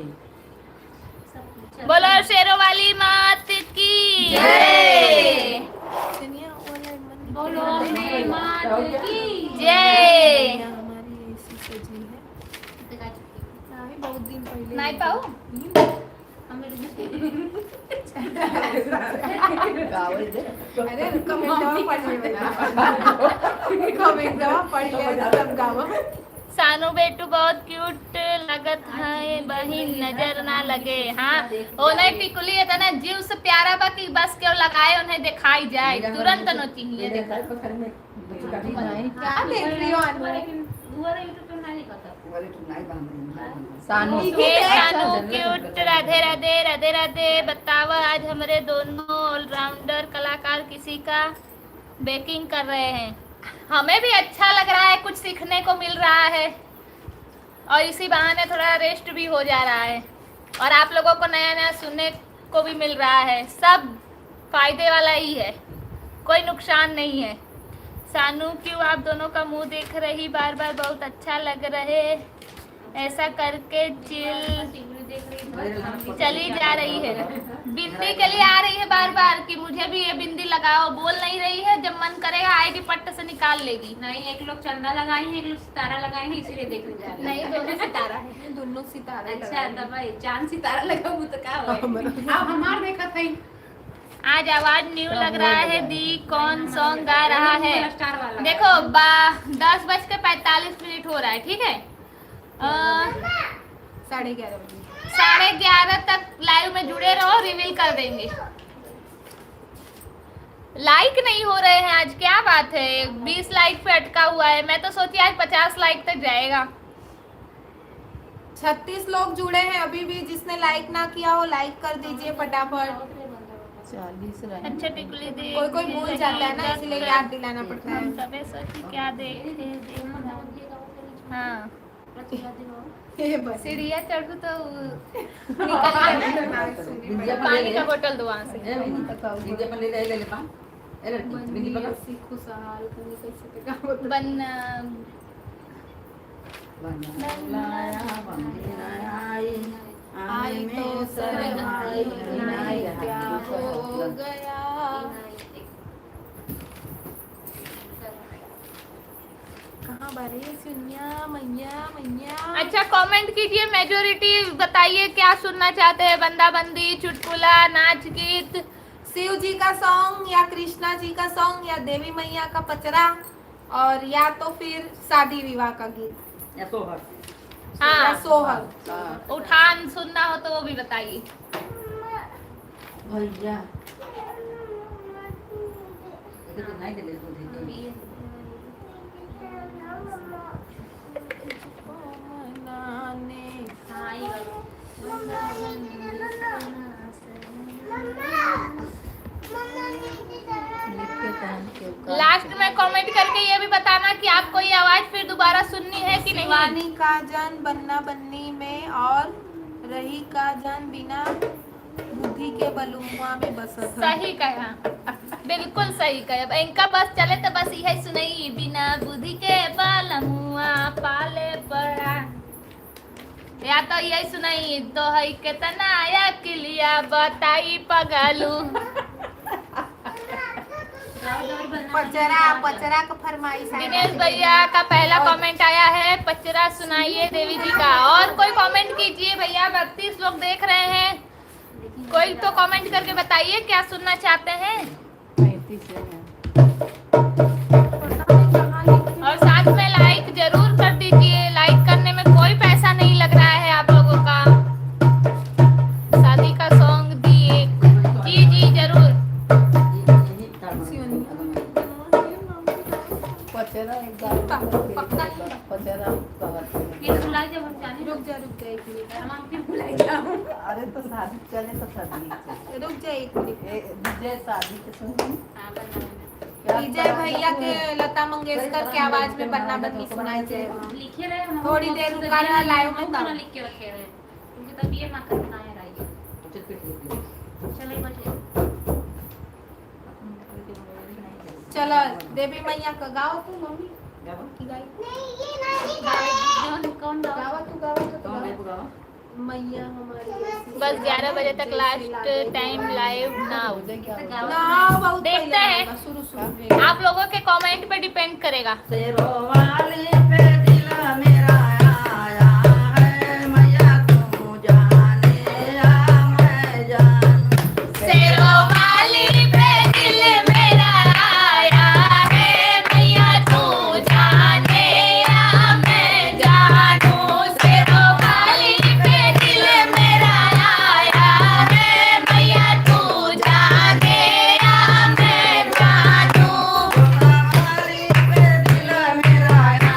बोलो शेरों वाली मात की जय। बोलो मेरी मात की जय। हमारी ऐसी सजी है। नहीं, बहुत दिन पहले नहीं पाऊ गावे दे। अरे कमेंटवा पढ़ ले सब गावा। सानू बेटू बहुत क्यूट लगत है बहिन नजर ना लगे। हाँ ओ नहीं टिकुली है तना जीव से प्यारा बा कि बस क्यों लगाए उन्हें दिखाई जाए तुरंत नो चाहिए देखा। क्या देख रही हो अनवर? सानू हे सानू क्यूट राधे राधे राधे राधे। बताओ आज हमारे दोनों ऑलराउंडर कलाकार किसी का बेकिंग कर रहे हैं। हमें भी अच्छा लग रहा है, कुछ सीखने को मिल रहा है और इसी बहाने थोड़ा रेस्ट भी हो जा रहा है और आप लोगों को नया नया सुनने को भी मिल रहा है। सब फायदे वाला ही है, कोई नुकसान नहीं है। सानू क्यों आप दोनों का मुंह देख रही बार बार बहुत अच्छा लग रहे। ऐसा करके चली जा रही है। बिंदी के लिए आ रही है बार बार कि मुझे भी ये बिंदी लगाओ। बोल नहीं रही है, जब मन करेगा आएगी पट्ट से निकाल लेगी। नहीं, एक लोग चंदा लगाए हैं, एक लोग सितारा लगाए हैं, इसीलिए देखने जा रहे हैं। नहीं दोनों सितारा है। दोनों सितारे अच्छा तो भाई चांद सितारा लगाओ तो क्या होगा? अब हमार देखा था आज आवाज न्यू लग रहा है। दी कौन सॉन्ग गा रहा है? स्टार वाला देखो 10:45 हो रहा है, ठीक है। 11:30 बजे 11:30 तक लाइव में जुड़े रहो, रिवील कर देंगे। लाइक नहीं हो रहे हैं आज, क्या बात है? 20 लाइक पे अटका हुआ है। मैं तो सोची आज 50 लाइक तक जाएगा। 36 लोग जुड़े हैं अभी भी। जिसने लाइक ना किया हो लाइक कर दीजिए फटाफट। 40 रहे। अच्छा टिकुली दे। कोई कोई भूल जाता है ना, इसलिए याद दिलाना पड़ता है। सबे सोची क्या देखे हाँ ये बस सीढ़िया चढ़ू तो विद्या पानी का बोतल दो वहाँ से। विद्या पर ले ले पा। ए लड़की विद्या पकड़। ऐसी खुशहाल कहीं कैसे तो क्या बोलते हैं? बन आई तो सरहाई क्या हो गया। कहाँ बारे सुनिया मैया मैया। अच्छा कमेंट कीजिए, मेजोरिटी बताइए क्या सुनना चाहते हैं। बंदा बंदी, चुटकुला, नाच गीत, शिव जी का सॉन्ग या कृष्णा जी का सॉन्ग या देवी मैया का पचरा और या तो फिर शादी विवाह का गीत या सोहर। या हाँ सोहर। उठान सुनना हो तो वो भी बताइए। भैया ये तो नहीं दे ले दूध है। लास्ट में कमेंट करके ये भी बताना कि आपको ये आवाज फिर दोबारा सुननी है कि नहीं। शिवानी का जन बनना बननी में और रही का जन बिना बुद्धि के बलुआ में बसत है। सही कहा, बिल्कुल सही कहा। इनका बस चले तो बस यही सुनाई, बिना बुद्धि के बलमुआ पाले पड़ा। या तो यही सुनाई, तो है कितना आया किलिया बताई पगलू। पचरा पचरा का फरमाइश है। दिनेश भैया का पहला कमेंट आया है, पचरा सुनाइए देवी जी का। और कोई कमेंट कीजिए भैया, 32 लोग देख रहे हैं। कोई तो कमेंट करके बताइए क्या सुनना चाहते हैं। 35 है। और साथ में लाइक जरूर कर दीजिए। लाइक करने में कोई पैसा नहीं लग रहा है आप लोगों का। शादी का सॉन्ग दिए जी जी जरूर। पचरा एक बार पचरा ये बुलाए जब हम जाने रुक जा एक मिनट। हम फिर बुलाए जाओ। अरे तो शादी चले तो शादी रुक जा एक मिनट। विजय शादी के सुन हां बनाना विजय भैया के लता मंगेशकर के आवाज में बनना बननी सुनाई दे। लिखे रहे हम थोड़ी देर रुकाना लाइव में ना तब। लिख के रखे रहे क्योंकि तब ये ना करना है राइट। चले बजे चलो देवी मैया का गाओ तू मम्मी की गाई। कौन गावा तू गावा तो गावा। मैया हमारी ऐसी बस 11 बजे तक लास्ट टाइम लाइव नाउ। ना बहुत देखते पहले हैं। आएगा, शुरू आप लोगों के कमेंट पे डिपेंड करेगा। शेरों वाली पे दिल मेरा आया है, मैया तू जाने या मैं जानूं। शेरों वाली पे दिल मेरा आया है, मैया तू जाने या मैं जानूं। शेरों वाली पे दिल मेरा आया है, मैया तू जाने या मैं जानूं। शेरों वाली पे दिल मेरा आया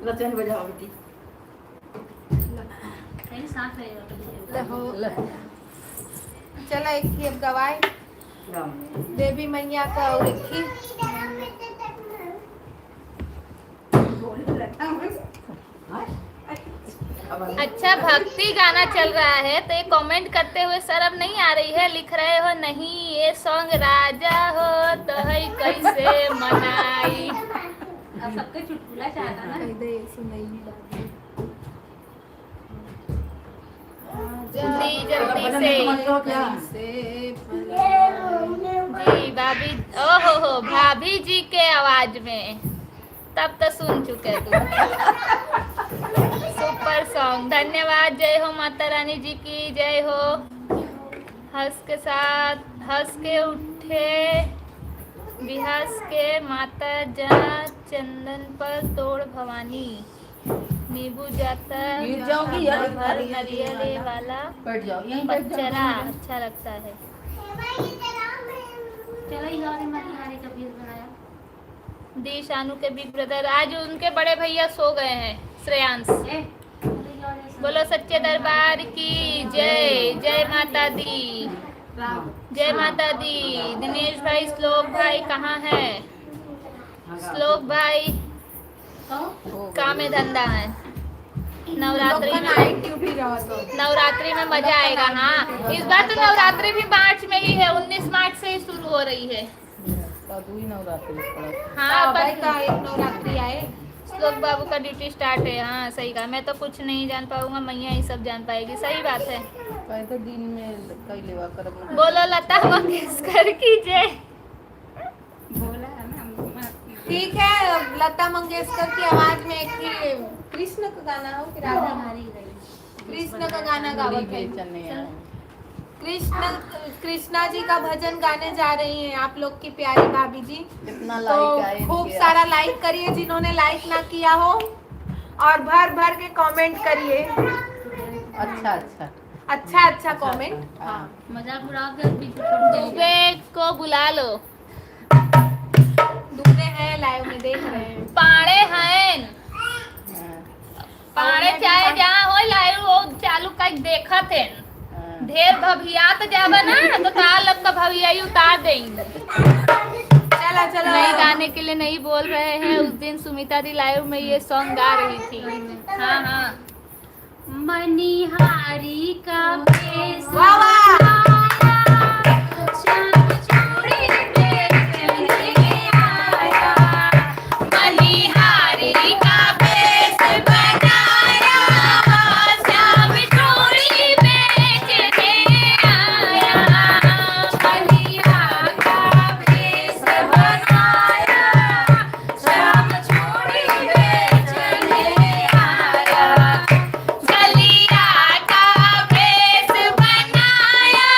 रचन बजाओ बेटी। कहीं साथ रहेगा कभी। लहो। चला एक ही अब गवाए गाओ। देवी मैया का और एक ही अच्छा भक्ति गाना चल रहा है तो ये कमेंट करते हुए शर्म नहीं आ रही है? लिख रहे हो नहीं ये सॉन्ग राजा हो तो है कैसे मनाई। अब सबके चुटकुला चाहता ना। जल्दी जल्दी से जी भाभी, ओहो हो भाभी जी के आवाज में, तब तो सुन चुके तुम। सुपर सॉन्ग, धन्यवाद। जय हो माता रानी जी की जय हो। हंस के साथ हंस के उठे बिहस के माता जा चंदन पर तोड़ भवानी नींबू जाता गिर जाओगी यार, भर नरियल वाला बैठ जाओ यहीं बैठ जाओ। पचरा अच्छा लगता है। चलो यार हमारी का पीस बनाया। दी शानू के बिग ब्रदर, आज उनके बड़े भैया सो गए हैं श्रेयांश। बोलो सच्चे दरबार की जय। जय माता दी, जय माता दी। दिनेश भाई, श्लोक भाई कहाँ है? श्लोक भाई काम में धंधा है। नवरात्रि में ड्यूटी रहा तो नवरात्रि में मजा आएगा। हाँ इस बार तो नवरात्रि भी मार्च में ही है, 19 मार्च से ही शुरू हो रही है। हाँ भाई पर का एक नवरात्रि आए। श्लोक बाबू का ड्यूटी स्टार्ट है। हाँ सही कहा, मैं तो कुछ नहीं जान पाऊंगा, मैया ही सब जान पाएगी। सही बात है। तो दिन में कई लेवा कर बोलो लता मंगेशकर की जय। ठीक है, लता मंगेशकर की आवाज में एक ही कृष्ण का गाना हो कि राधा? कृष्ण का गाना गावत है। कृष्णा जी का भजन गाने जा रही हैं आप लोग की प्यारी भाभी जी। कितना तो लाइक आए खूब इनके। सारा लाइक करिए जिन्होंने लाइक ना किया हो, और भर भर के कमेंट करिए। अच्छा अच्छा अच्छा अच्छा कमेंट। हाँ मजाक उड़ा कर बीच में छोड़ दो। दुबे को बुला लो। दुबे हैं लाइव में, देख रहे हैं। पाड़े हैं पाड़े, चाहे जहाँ हो लाइव वो चालू कर देखत है। ढेर भभियात जाबा ना तो ताल अब का भभियाई उतार देंगे। चला चलो नए गाने के लिए नहीं बोल रहे हैं। उस दिन सुमिता दी लाइव में ये सॉन्ग गा रही थी। हाँ हाँ मनिहारी का भेष वाह वाह। श्याम छोड़ी बेचने आया। मनिहारी का भेष बनाया, श्याम चूड़ी बेचने आया। मनिहार का भेष बनाया, श्याम छोड़ी बेचने आया। गलिया का भेष बनाया,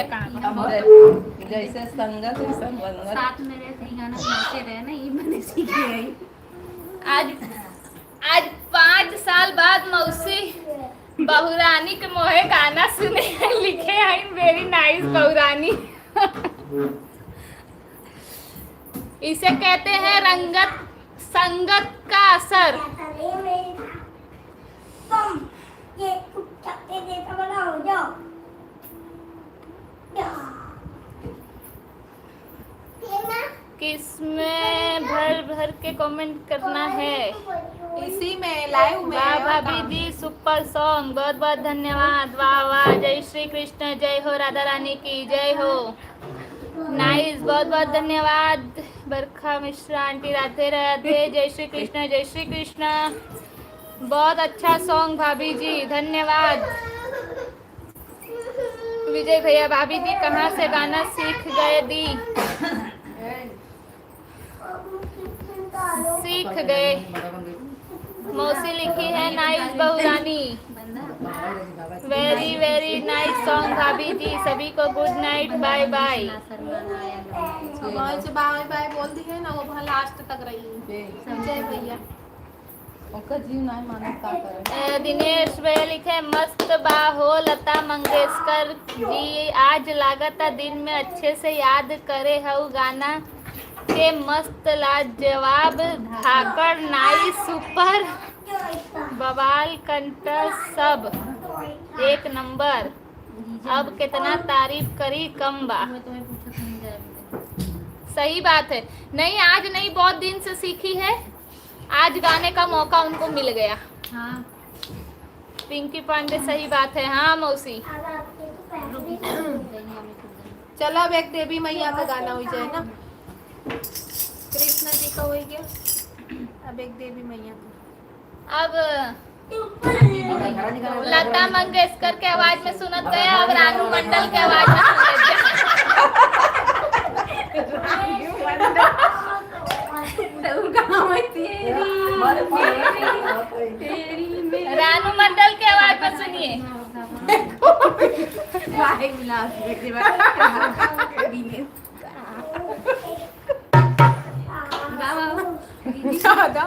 कहाँ हम जैसे संगत वैसा बनगत। साथ में रहते ही गाना सुनाते रहे ना, ये मैंने सीखी है। आज आज 5 साल बाद मौसी बहुरानी के मोहे गाना सुने हैं, लिखे हैं वेरी नाइस बहुरानी। इसे कहते हैं रंगत संगत का असर। किसमें भर भर के कमेंट करना है। इसी में लाइव में वाह भाभी जी सुपर सॉन्ग, बहुत बहुत धन्यवाद। वाह वाह, जय श्री कृष्ण, जय हो राधा रानी की जय हो। नाइस, बहुत बहुत धन्यवाद बरखा मिश्रा आंटी, राधे राधे, जय श्री कृष्ण जय श्री कृष्ण। बहुत अच्छा सॉन्ग भाभी जी, धन्यवाद। विजय भैया, भाभी जी कहाँ से गाना सीख गए दी? सीख गए। मौसी लिखी है नाइस बहुरानी, वेरी वेरी नाइस सॉन्ग भाभी जी। सभी को गुड नाइट, बाय बाय। वहाँ से बाय बाय बोल दी है ना, वो वहाँ लास्ट तक रही है। जय भैया। उनका जीव नहीं माने का करे। दिनेश भैया लिखे मस्त बाहो लता मंगेशकर जी, आज लागता दिन में अच्छे से याद करे हऊ गाना के मस्त लाजवाब धाकड़ नाइस सुपर बवाल कंठ सब एक नंबर। अब कितना तारीफ करी कम बा। सही बात है, नहीं आज नहीं बहुत दिन से सीखी है, आज गाने का मौका उनको मिल गया। हाँ पिंकी पांडे, सही बात है। हाँ मौसी, चलो अब एक देवी मैया का गाना हो जाए ना, कृष्ण जी का हो गया, अब एक देवी मैया का। अब लता मंगेशकर के आवाज में सुनत गए, अब रानू मंडल के आवाज में सुनत गए। रानू मंडल के आवाज में सुनिए।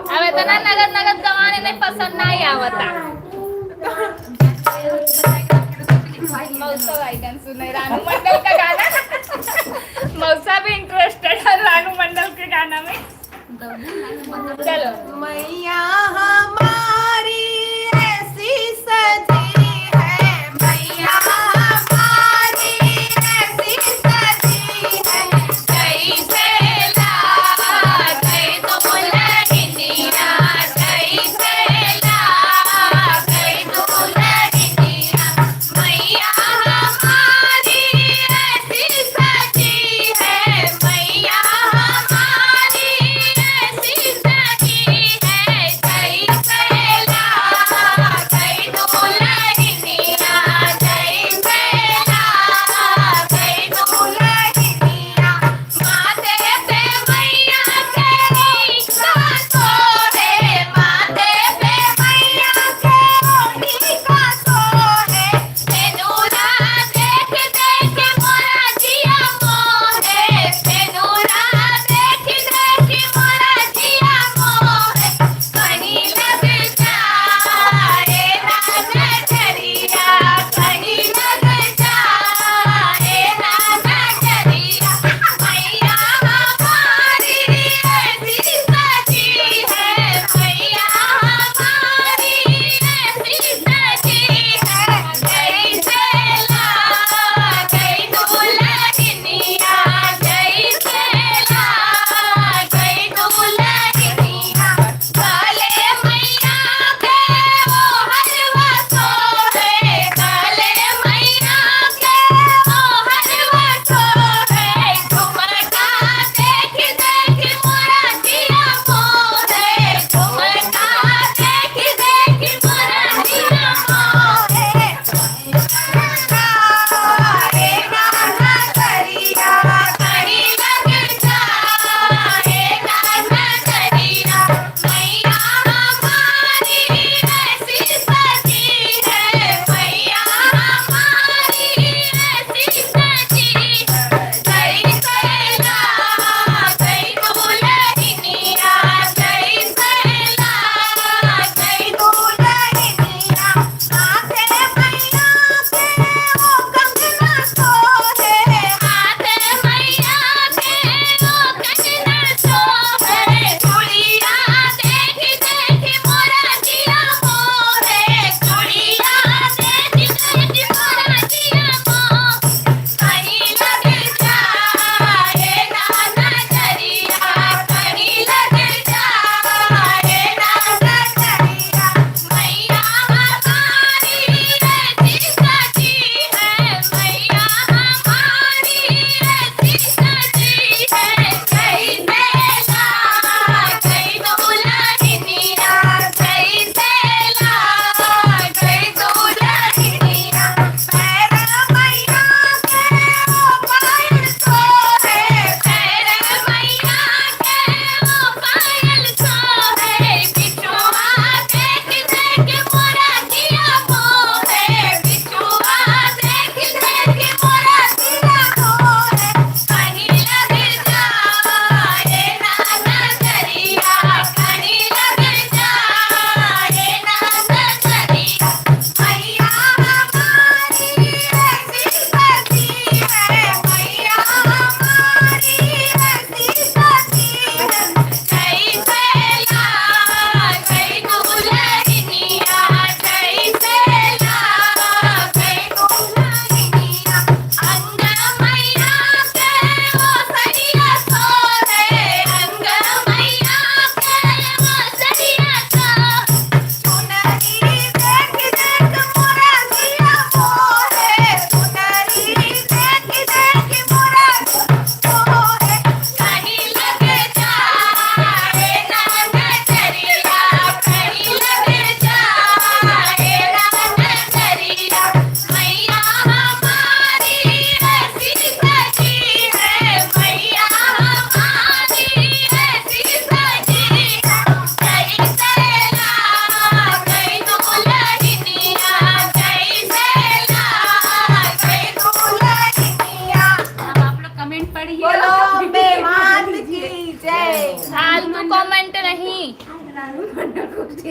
अब इतना नगद नगद गवाने नहीं पसंद नहीं आवता। मौसा वाइडन सुने रानू मंडल का गाना। मौसा भी इंटरेस्टेड है रानू मंडल के गाना में। चलो। मैया हमारी ऐसी सजी है, मैया हमारी ऐसी सजी है, कैसे ला गए तो लहनिया, कैसे ला गए तो लहनिया, मैया हमारी ऐसी सजी है, मैया हमारी ऐसी सजी है, कैसे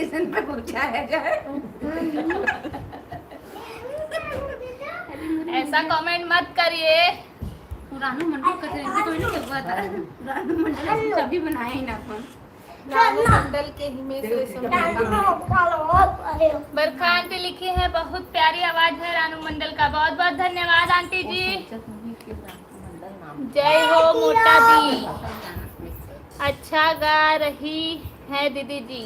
स्टेशन पे पहुंचाया जाए। ऐसा कमेंट मत करिए। रानू मंडल का तो नहीं हुआ था। रानू मंडल कभी बनाया ही ना अपन। रानू मंडल के ही में से बरखा आंटी लिखी है बहुत प्यारी आवाज है रानू मंडल का, बहुत बहुत धन्यवाद आंटी जी। जय हो मोटा दी, अच्छा गा रही है दीदी जी।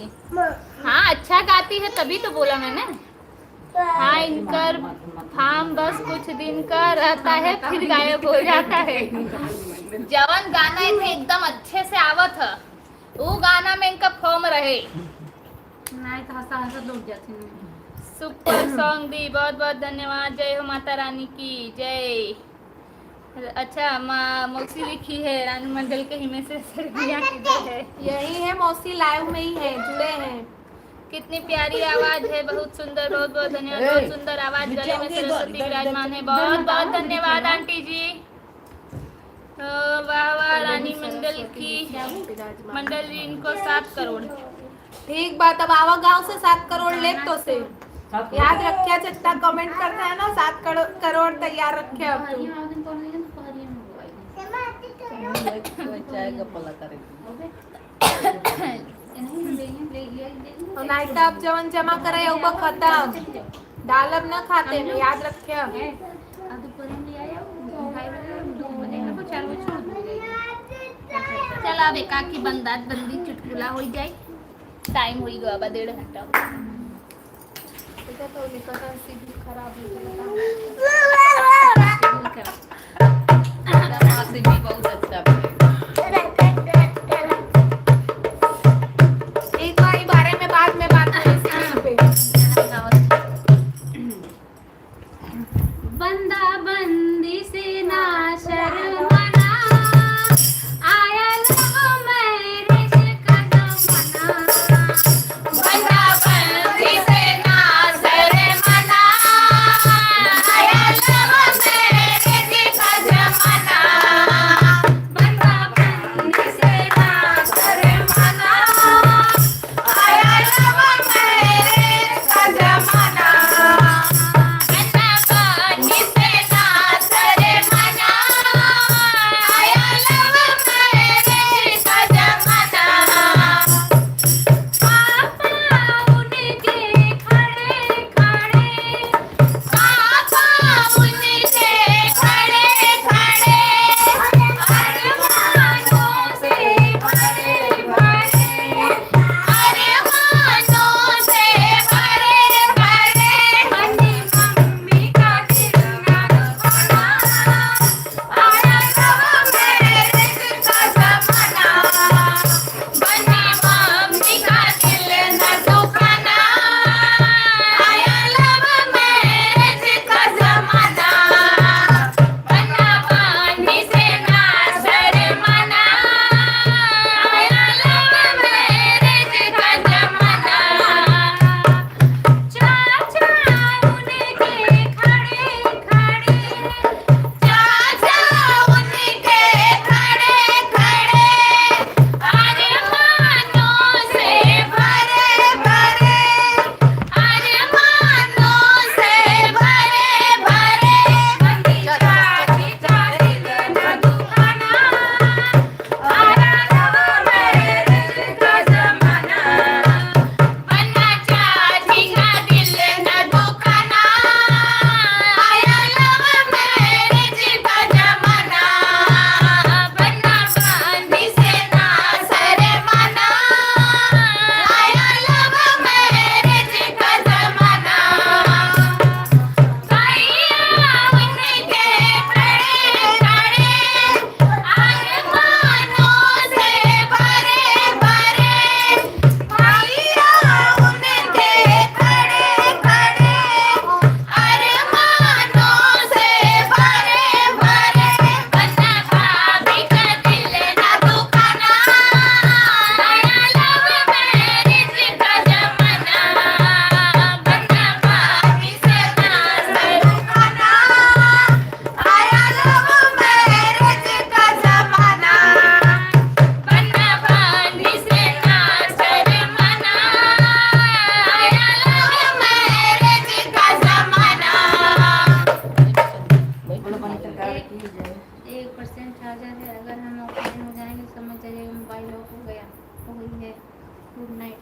हाँ अच्छा गाती है तभी तो बोला मैंने। हाँ इनकर फार्म बस कुछ दिन का रहता है फिर गायब हो जाता है। जवन गाना इनके एकदम अच्छे से आवत है वो गाना में इनका फॉर्म रहे। नहीं तो हंसा हंसा लौट जाती हूँ। सुपर सॉन्ग दी, बहुत बहुत धन्यवाद। जय हो माता रानी की जय। अच्छा मौसी लिखी है रानू मंडल के हिमे से सरगिया किधर है। यही है मौसी, लाइव में ही है, जुड़े हैं। कितनी प्यारी आवाज है, बहुत सुंदर, बहुत बहुत धन्यवाद। बहुत सुंदर आवाज, गले में सरस्वती विराजमान है, बहुत बहुत धन्यवाद आंटी जी। वाह वाह रानी मंडल की मंडल जी इनको 7 करोड़। ठीक बात। अब आवा गांव से 7 करोड़ ले तो से याद रखे, जितना कमेंट करते हैं ना 7 करोड़ तैयार रखे। अब तो नाइट आप जवन जमा करे ऊपर खत्म डालब ना खाते में, याद रखे। चल अब एकाकी बंदी चुटकुला हो जाए, टाइम हो गया अब 1.5 घंटा। तो निकलना सीधी खराब भी बहुत अच्छा एक बार बारे में बाद में बात करें पे। बंदा बंदी से ना शर्मना, आया लो मैरिज का जमाना। बंदा बंदी से ना शर्मना, आया लो मैरिज का जमाना।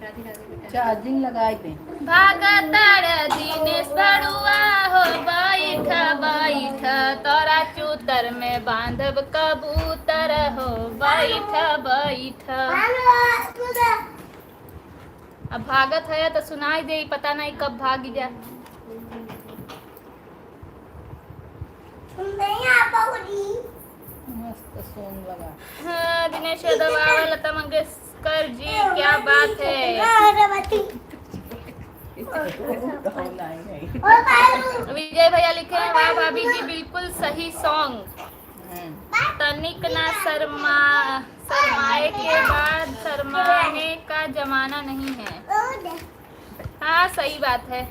राधे राधे बेटा। चार्जिंग लगाए थे। भागताड़ दिनेश बड़ुआ हो बैठ बैठ तोरा चूतर में बांधब कबूतर हो बैठ बैठ। अब भागत है तो सुनाई दे, पता नहीं कब भागी जा। मस्त सॉन्ग लगा। हाँ, दिनेश यादव आवा, लता मंगेशकर जी क्या बात है। विजय भैया लिखे हैं वाह भाभी जी बिल्कुल सही सॉन्ग। तनिक ना शर्माए के बाद शर्माने का जमाना नहीं है। हाँ सही बात है,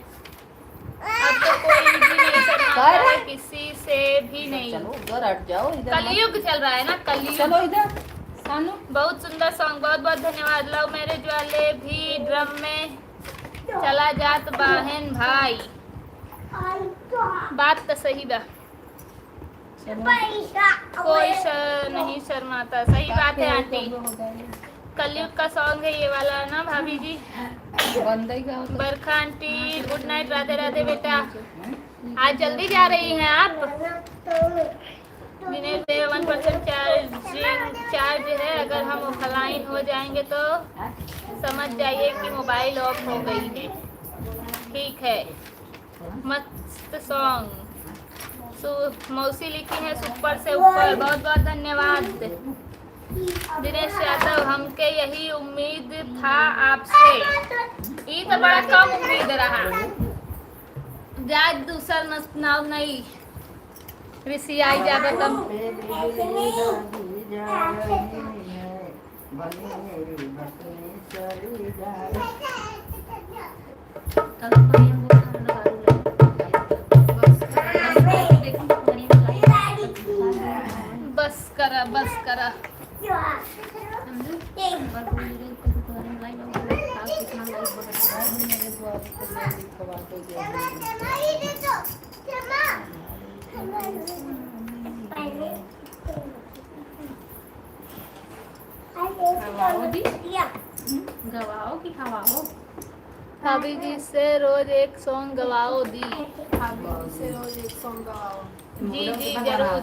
अब तो कोई भी नहीं शर्माता है किसी से भी नहीं। चलो उधर हट जाओ, इधर कलयुग चल रहा है ना, कलयुग। चलो इधर सानू। बहुत सुंदर सॉन्ग, बहुत बहुत धन्यवाद। लव मैरिज वाले भी ड्रम में चला जात बहन भाई। बात तो सही बा, कोई नहीं शर्माता। सही बात है आंटी। कलयुग का सॉन्ग है ये वाला ना भाभी जी। Barkha aunty good night, Radhe Radhe बेटा। आज जल्दी जा रही हैं आप? दिनेश देव 1% चार्ज है, अगर हम ऑफलाइन हो जाएंगे तो समझ जाइए कि मोबाइल ऑफ हो गई है। ठीक है, मस्त सॉन्ग। मौसी लिखी है सुपर से ऊपर, बहुत बहुत धन्यवाद। दिनेश यादव हमके यही उम्मीद था आपसे, ये तो बड़ा कम उम्मीद रहा। जाए दूसरा नाव नहीं ऋषि आई जाबे तब। बस करा बस करा। गवाओ कि खवाओ? भाभी जी से रोज एक सॉन्ग गवाओ दी। भाभी जी से रोज एक सॉन्ग गवाओ। जी जी जरूर।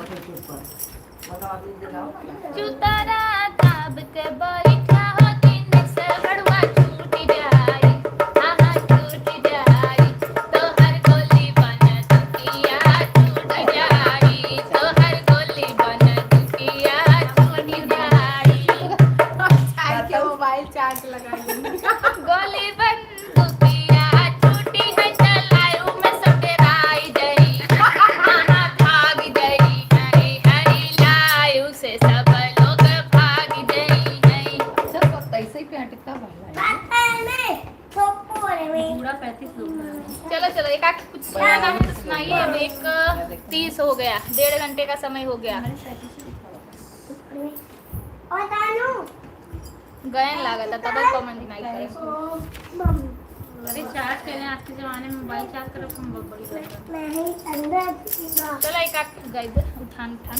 चुतारा ताब के बैठा हो दिन से बड़वा छूट जाई, आहा छूट जाई, तो हर गोली बन दुखिया छूट जाई, तो हर गोली बन दुखिया छूट जाई। मोबाइल चार्ज लगाइए। गोली बन दुखिया छूटी है चलायू में सटराई गई, आहा भाग गई, हरी हरी लायू से सब लोग भाग गई गई। ऐसे ही पे अटकता वाला है। पूरा 35 लोग। चलो चलो एक आध कुछ सुनाना हो तो सुनाइए। अब 1:30 हो गया, 1.5 घंटे का समय हो गया। गयन लागत था तब कमेंट नहीं करे। अरे चार्ज करने आज के जमाने में मोबाइल चार्ज करो तुम बहुत बड़ी बात है। चलो एक आध गाइड उठान उठान।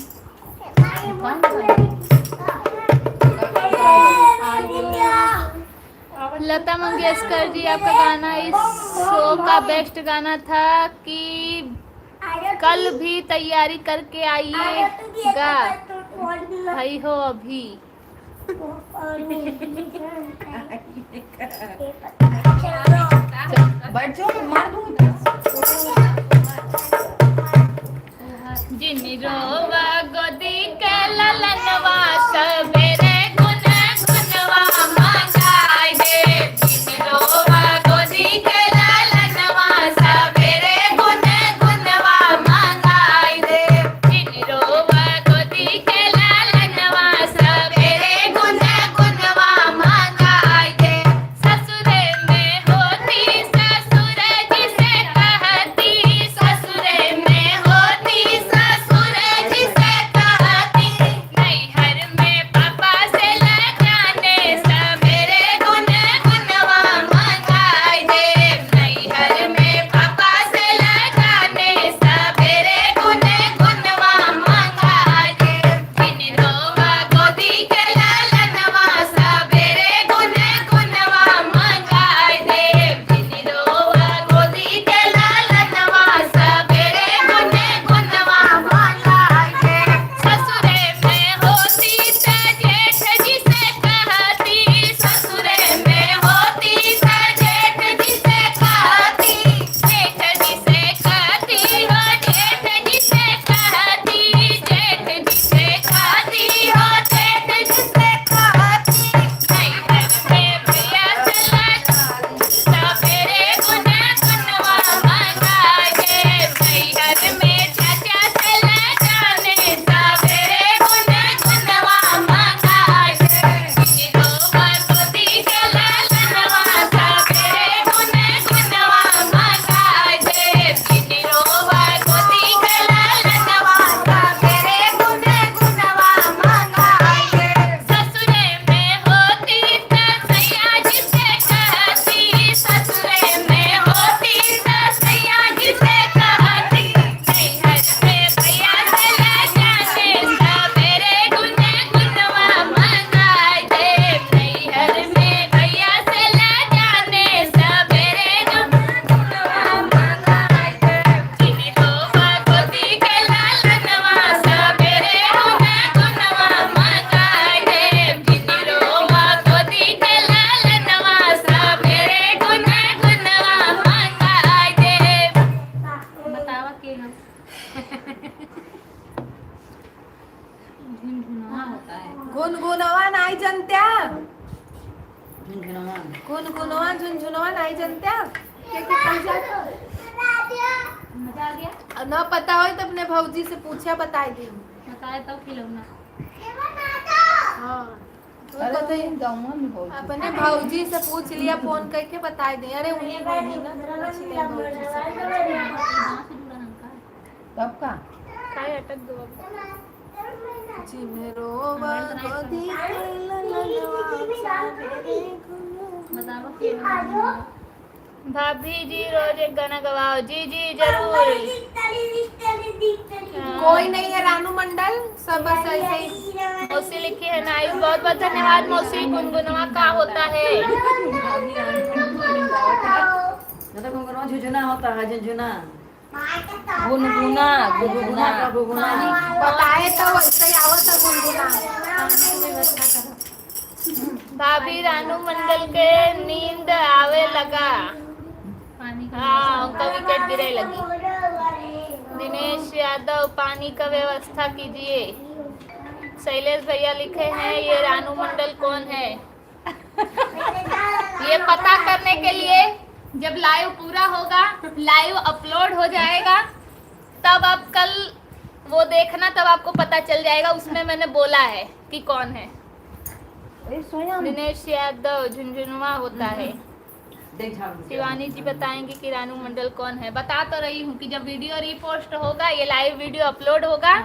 लता मंगेशकर जी आपका गाना इस शो का बेस्ट गाना था कि कल भी तैयारी करके आइएगा भाई हो अभी। बैठ जाओ, मार दूंगी। जिन रोवा गोदी के ललनवा सबेरे गुन गुनवा मंगाए दे। जिन रोवा गोदी के ललनवा सबेरे गुन गुनवा मंगाए दे। जिन रोवा गोदी के ललनवा सबेरे गुन गुनवा मंगाए दे। ससुरे में होती ससुर जी से ना पता हो तो अपने भौजी से पूछा बताए दी। बताए तब खिलौना। हाँ अरे तो इन गाँव में बहुत अपने भौजी से पूछ लिया, फोन करके बता दे। अरे उन्हीं को ही ना पूछ लिया भौजी से। कब का काय अटक दो अब। जी मेरो गोदी बताओ खिलौना। भाभी जी रोज एक गाना गवाओ। जी जी जरूर। कोई नहीं है रानू मंडल, सब बस ऐसे ही। मौसी लिखी है नाइस, बहुत बहुत धन्यवाद मौसी। गुनगुनवा का होता है? मतलब गुनगुना झुझुना होता है, झुझुना गुनगुना गुनगुना गुनगुना बताए तो वैसे ही आवत है गुनगुना। भाभी रानू मंडल के नींद आवे लगा। पानी का हाँ उनका विकेट गिरे लगी। दिनेश यादव पानी का व्यवस्था कीजिए। शैलेश भैया लिखे हैं ये रानू मंडल कौन है? ये पता करने के लिए जब लाइव पूरा होगा, लाइव अपलोड हो जाएगा, तब आप कल वो देखना, तब आपको पता चल जाएगा। उसमें मैंने बोला है कि कौन है। दिनेश यादव झुंझुनवा होता है। देख झाड़ शिवानी जी बताएंगी कि रानू मंडल कौन है। बता तो रही हूँ कि जब वीडियो रिपोस्ट होगा, ये लाइव वीडियो अपलोड होगा,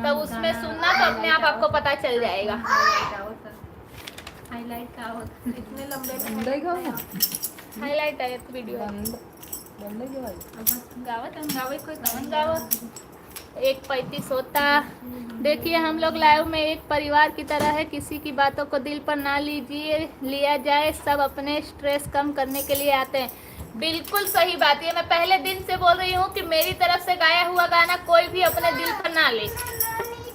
तब उसमें सुनना तो अपने आप आपको पता चल जाएगा। हाईलाइट का होता। इतने लंबे बंदे गाँव हाईलाइट है तो वीडियो बंदे के भाई गावत हम गावे कोई कवन गावत। 1:35 होता। देखिए हम लोग लाइव में एक परिवार की तरह है, किसी की बातों को दिल पर ना लिया जाए, सब अपने स्ट्रेस कम करने के लिए आते हैं। बिल्कुल सही बात है। मैं पहले दिन से बोल रही हूँ कि मेरी तरफ से गाया हुआ गाना कोई भी अपने दिल पर ना ले।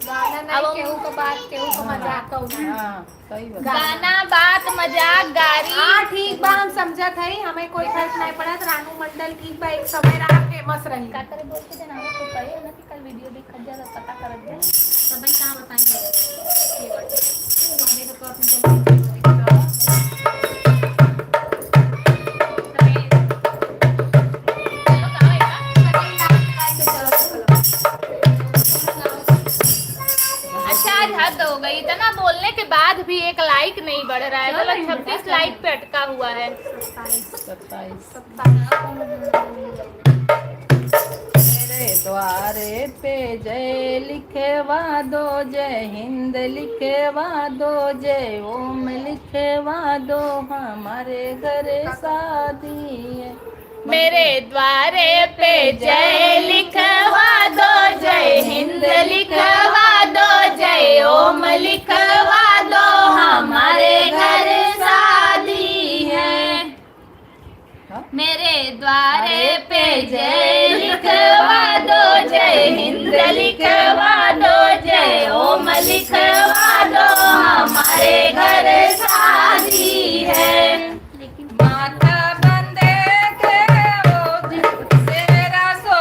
गाना नहीं, केहू को बात, केहू को मजाक कहू। हाँ सही बात गाना बात मजाक गारी। हाँ ठीक बा, हम समझत है, हमें कोई फर्क नहीं पड़ा। रानू मंडल ठीक बा, एक समय रहा फेमस रही। का करे बोल के देना तो करे ना कि कल वीडियो दिखा जाए पता कर दे। सब भाई कहाँ बताएंगे ये बात। देखो तो अपने अच्छा आज हद हो गई। इतना बोलने के बाद भी एक लाइक नहीं बढ़ रहा है। मतलब 26 लाइक पे अटका हुआ है। 27 27 मेरे द्वारे पे जय लिखेवा दो, जय हिंद लिखेवा दो, जय ओम लिखेवा दो, हमारे घर शादी है। मेरे द्वारे पे जय लिखवा दो, जय हिंद लिखवा दो, जय ओम लिखवा दो, हमारे घर शादी है। मेरे द्वारे पे जय लिखवा दो, जय हिंद लिखवा दो, जय ओम लिखवा दो, हमारे घर शादी है। माथा बंदे के वो तेरा सो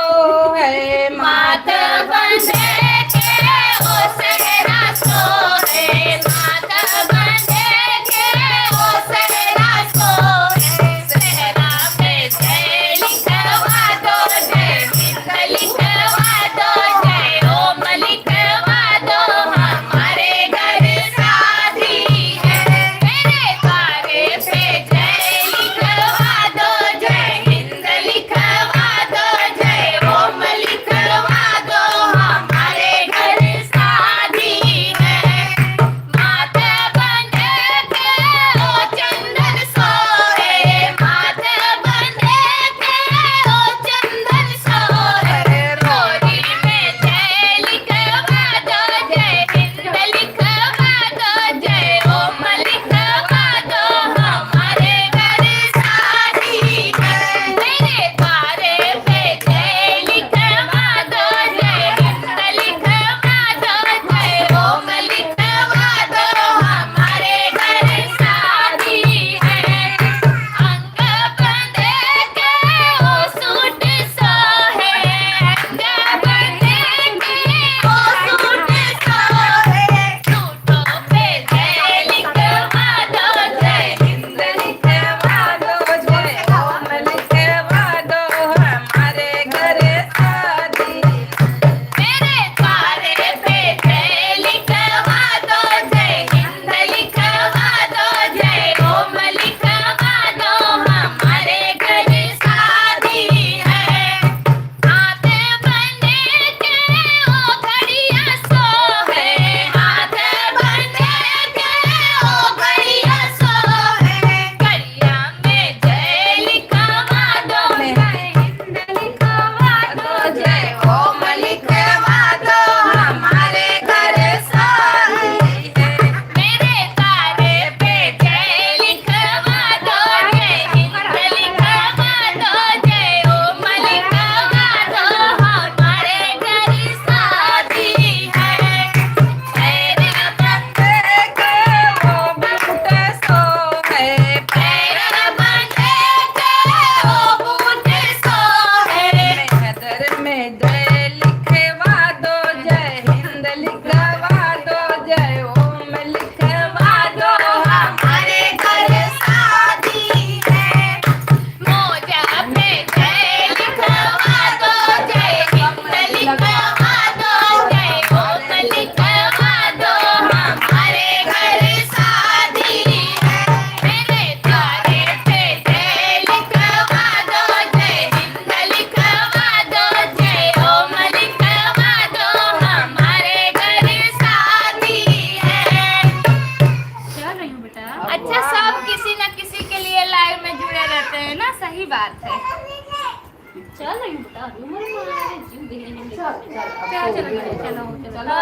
है, माता बंधे के ओ सहरा सो है, माता बंधे के ओ सहरा सो है। सहरा में जय लिखवा दो, जय हिंद लिखवा दो, जय ओम लिखवा दो, हमारे घर शादी है। मेरे द्वारे पे जय लिखवा दो, जय हिंद लिखवा दो, जय ओम लिखवा दो, हमारे घर शादी है। माता बंधे के ओ चंदन सोहे, माता बंधे के ओ चंदन सोहे। चल रही हूँ बेटा, उम्र मारे जीव दे हैं। चल चलो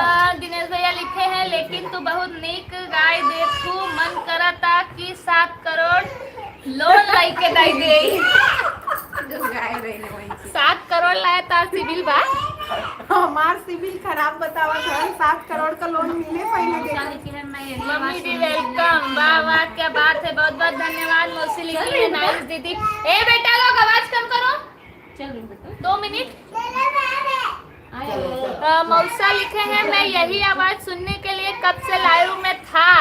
दिनेश भैया लिखे हैं, लेकिन तू बहुत नीक गाय देखू, मन करता कि 7 करोड़ लोन लाई के दाई दे। जो गाय रही वही 7 करोड़ लाया तार सिविल बा। हमार सिविल खराब बतावा घर 7 करोड़ का लोन मिले पहले देखा। लिखी है, मैं ये मम्मी दी वेलकम, वाह वाह क्या बात है, बहुत बहुत धन्यवाद। मौसी लिखी है नाइस दीदी। ए बेटा लोग आवाज कम करो, चल रही हूँ बेटा। 2 मिनट। आया मौसा लिखे हैं, मैं यही आवाज सुनने के लिए कब से लाइव में था।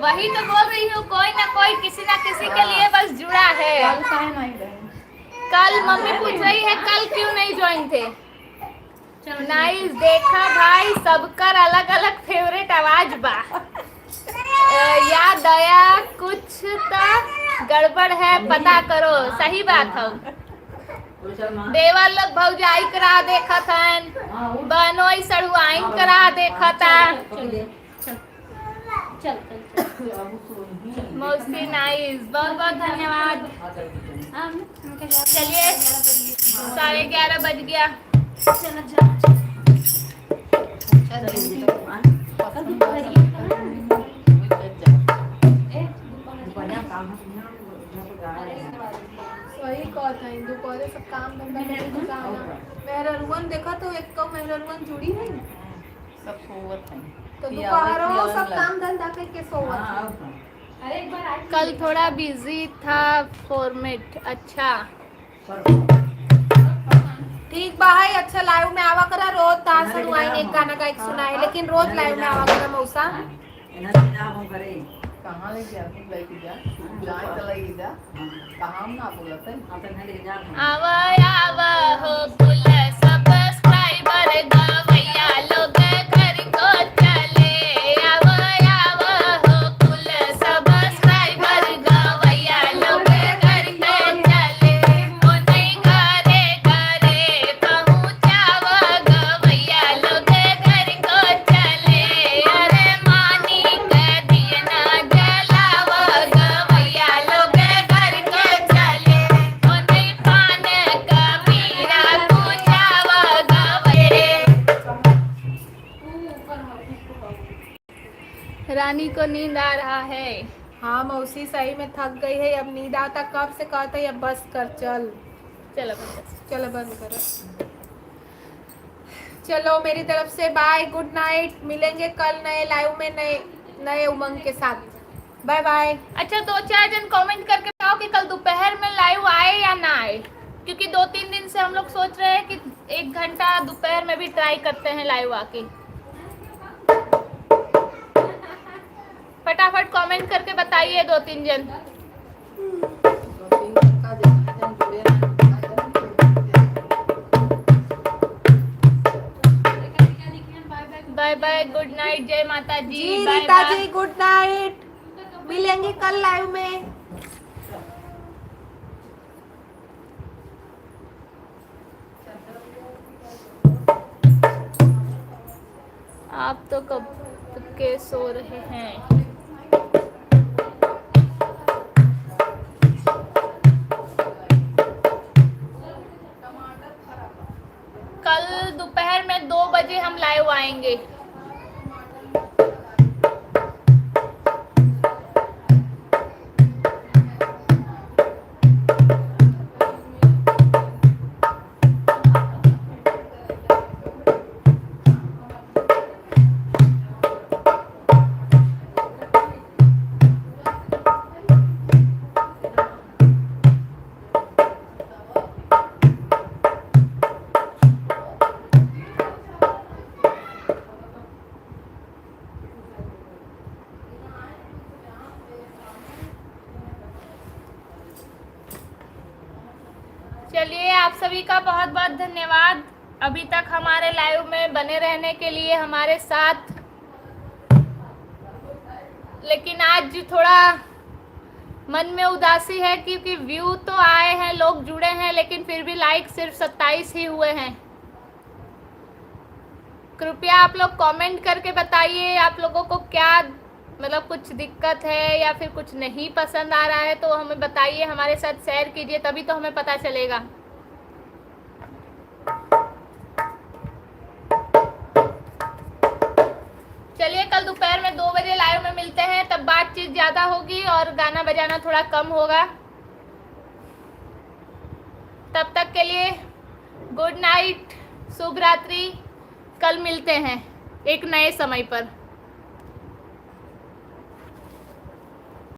वही तो बोल रही हूँ, कोई ना कोई किसी ना किसी के लिए बस जुड़ा है। कल काहे नहीं रहे? कल मम्मी पूछ रही है कल क्यों नहीं ज्वाइन थे। चलो नाइस, देखा भाई सबकर अलग अलग फेवरेट आवाज बा। या दया कुछ तो गड़बड़ है, पता करो। सही बात है। देवर लोग भौजाई करा देखत हन, बनोई सड़ुआई करा देखता। चल मौसी नाइस, बहुत बहुत धन्यवाद। हाँ चलिए 11:30 बज गया। वही कहता है दोपहर सब काम धंधा करके जाना। मेहररुवन देखा तो एक तो मेहररुवन जुड़ी है सब सोवत हैं। तो दोपहर सब काम धंधा करके सोवत है। अरे एक बार आज कल थोड़ा बिजी था फॉर्मेट। अच्छा ठीक बा है। अच्छा लाइव में आवा करा रोज तार सुनवाई एक गाना गा के सुनाए, लेकिन रोज लाइव में आवा करा मौसा। कहाँ ले गया? तुम लेके जा, जाए तो लेके जा। कहाँ हम ना बोलते हैं? आवा आवा हो कुल सब्सक्राइबर गवैया लोग घर को चले। आवा आवा हो कुल सब्सक्राइबर गवैया लोग घर को चले। ओ नहीं घरे घरे पहुँचावा गवैया लोग घर को चले। अरे मानी के दिया ना जलावा गवैया लोग घर को चले। ओ नहीं पान कबीरा पूछावा गवैया। रानी को नींद आ रहा है। हाँ मौसी सही में थक गई है, अब नींद आता कब से कहता है अब बस कर चल। चलो बच्चा। चलो बंद करो। चलो मेरी तरफ से बाय, गुड नाइट। मिलेंगे कल नए लाइव में नए उमंग के साथ। Bye bye. अच्छा 2-4 जन कमेंट करके बताओ कि कल दोपहर में लाइव आए या ना आए, क्योंकि 2-3 दिन से हम लोग सोच रहे हैं कि 1 घंटा दोपहर में भी ट्राई करते हैं लाइव आके। फटाफट कमेंट करके बताइए 2-3 जन। बाय बाय, गुड नाइट, जय माता जी। जी बाय रीता बाय। जी गुड नाइट। मिलेंगे कल लाइव में। आप तो कब के सो रहे हैं? कल दोपहर में 2 बजे हम लाइव आएंगे। चलिए आप सभी का बहुत बहुत धन्यवाद अभी तक हमारे लाइव में बने रहने के लिए हमारे साथ। लेकिन आज थोड़ा मन में उदासी है क्योंकि व्यू तो आए हैं, लोग जुड़े हैं, लेकिन फिर भी लाइक सिर्फ 27 ही हुए हैं। कृपया आप लोग कमेंट करके बताइए आप लोगों को क्या मतलब कुछ दिक्कत है या फिर कुछ नहीं पसंद आ रहा है तो हमें बताइए, हमारे साथ शेयर कीजिए, तभी तो हमें पता चलेगा। चलिए कल दोपहर में 2 बजे लाइव में मिलते हैं, तब बातचीत ज़्यादा होगी और गाना बजाना थोड़ा कम होगा। तब तक के लिए गुड नाइट, शुभ रात्रि। कल मिलते हैं एक नए समय पर।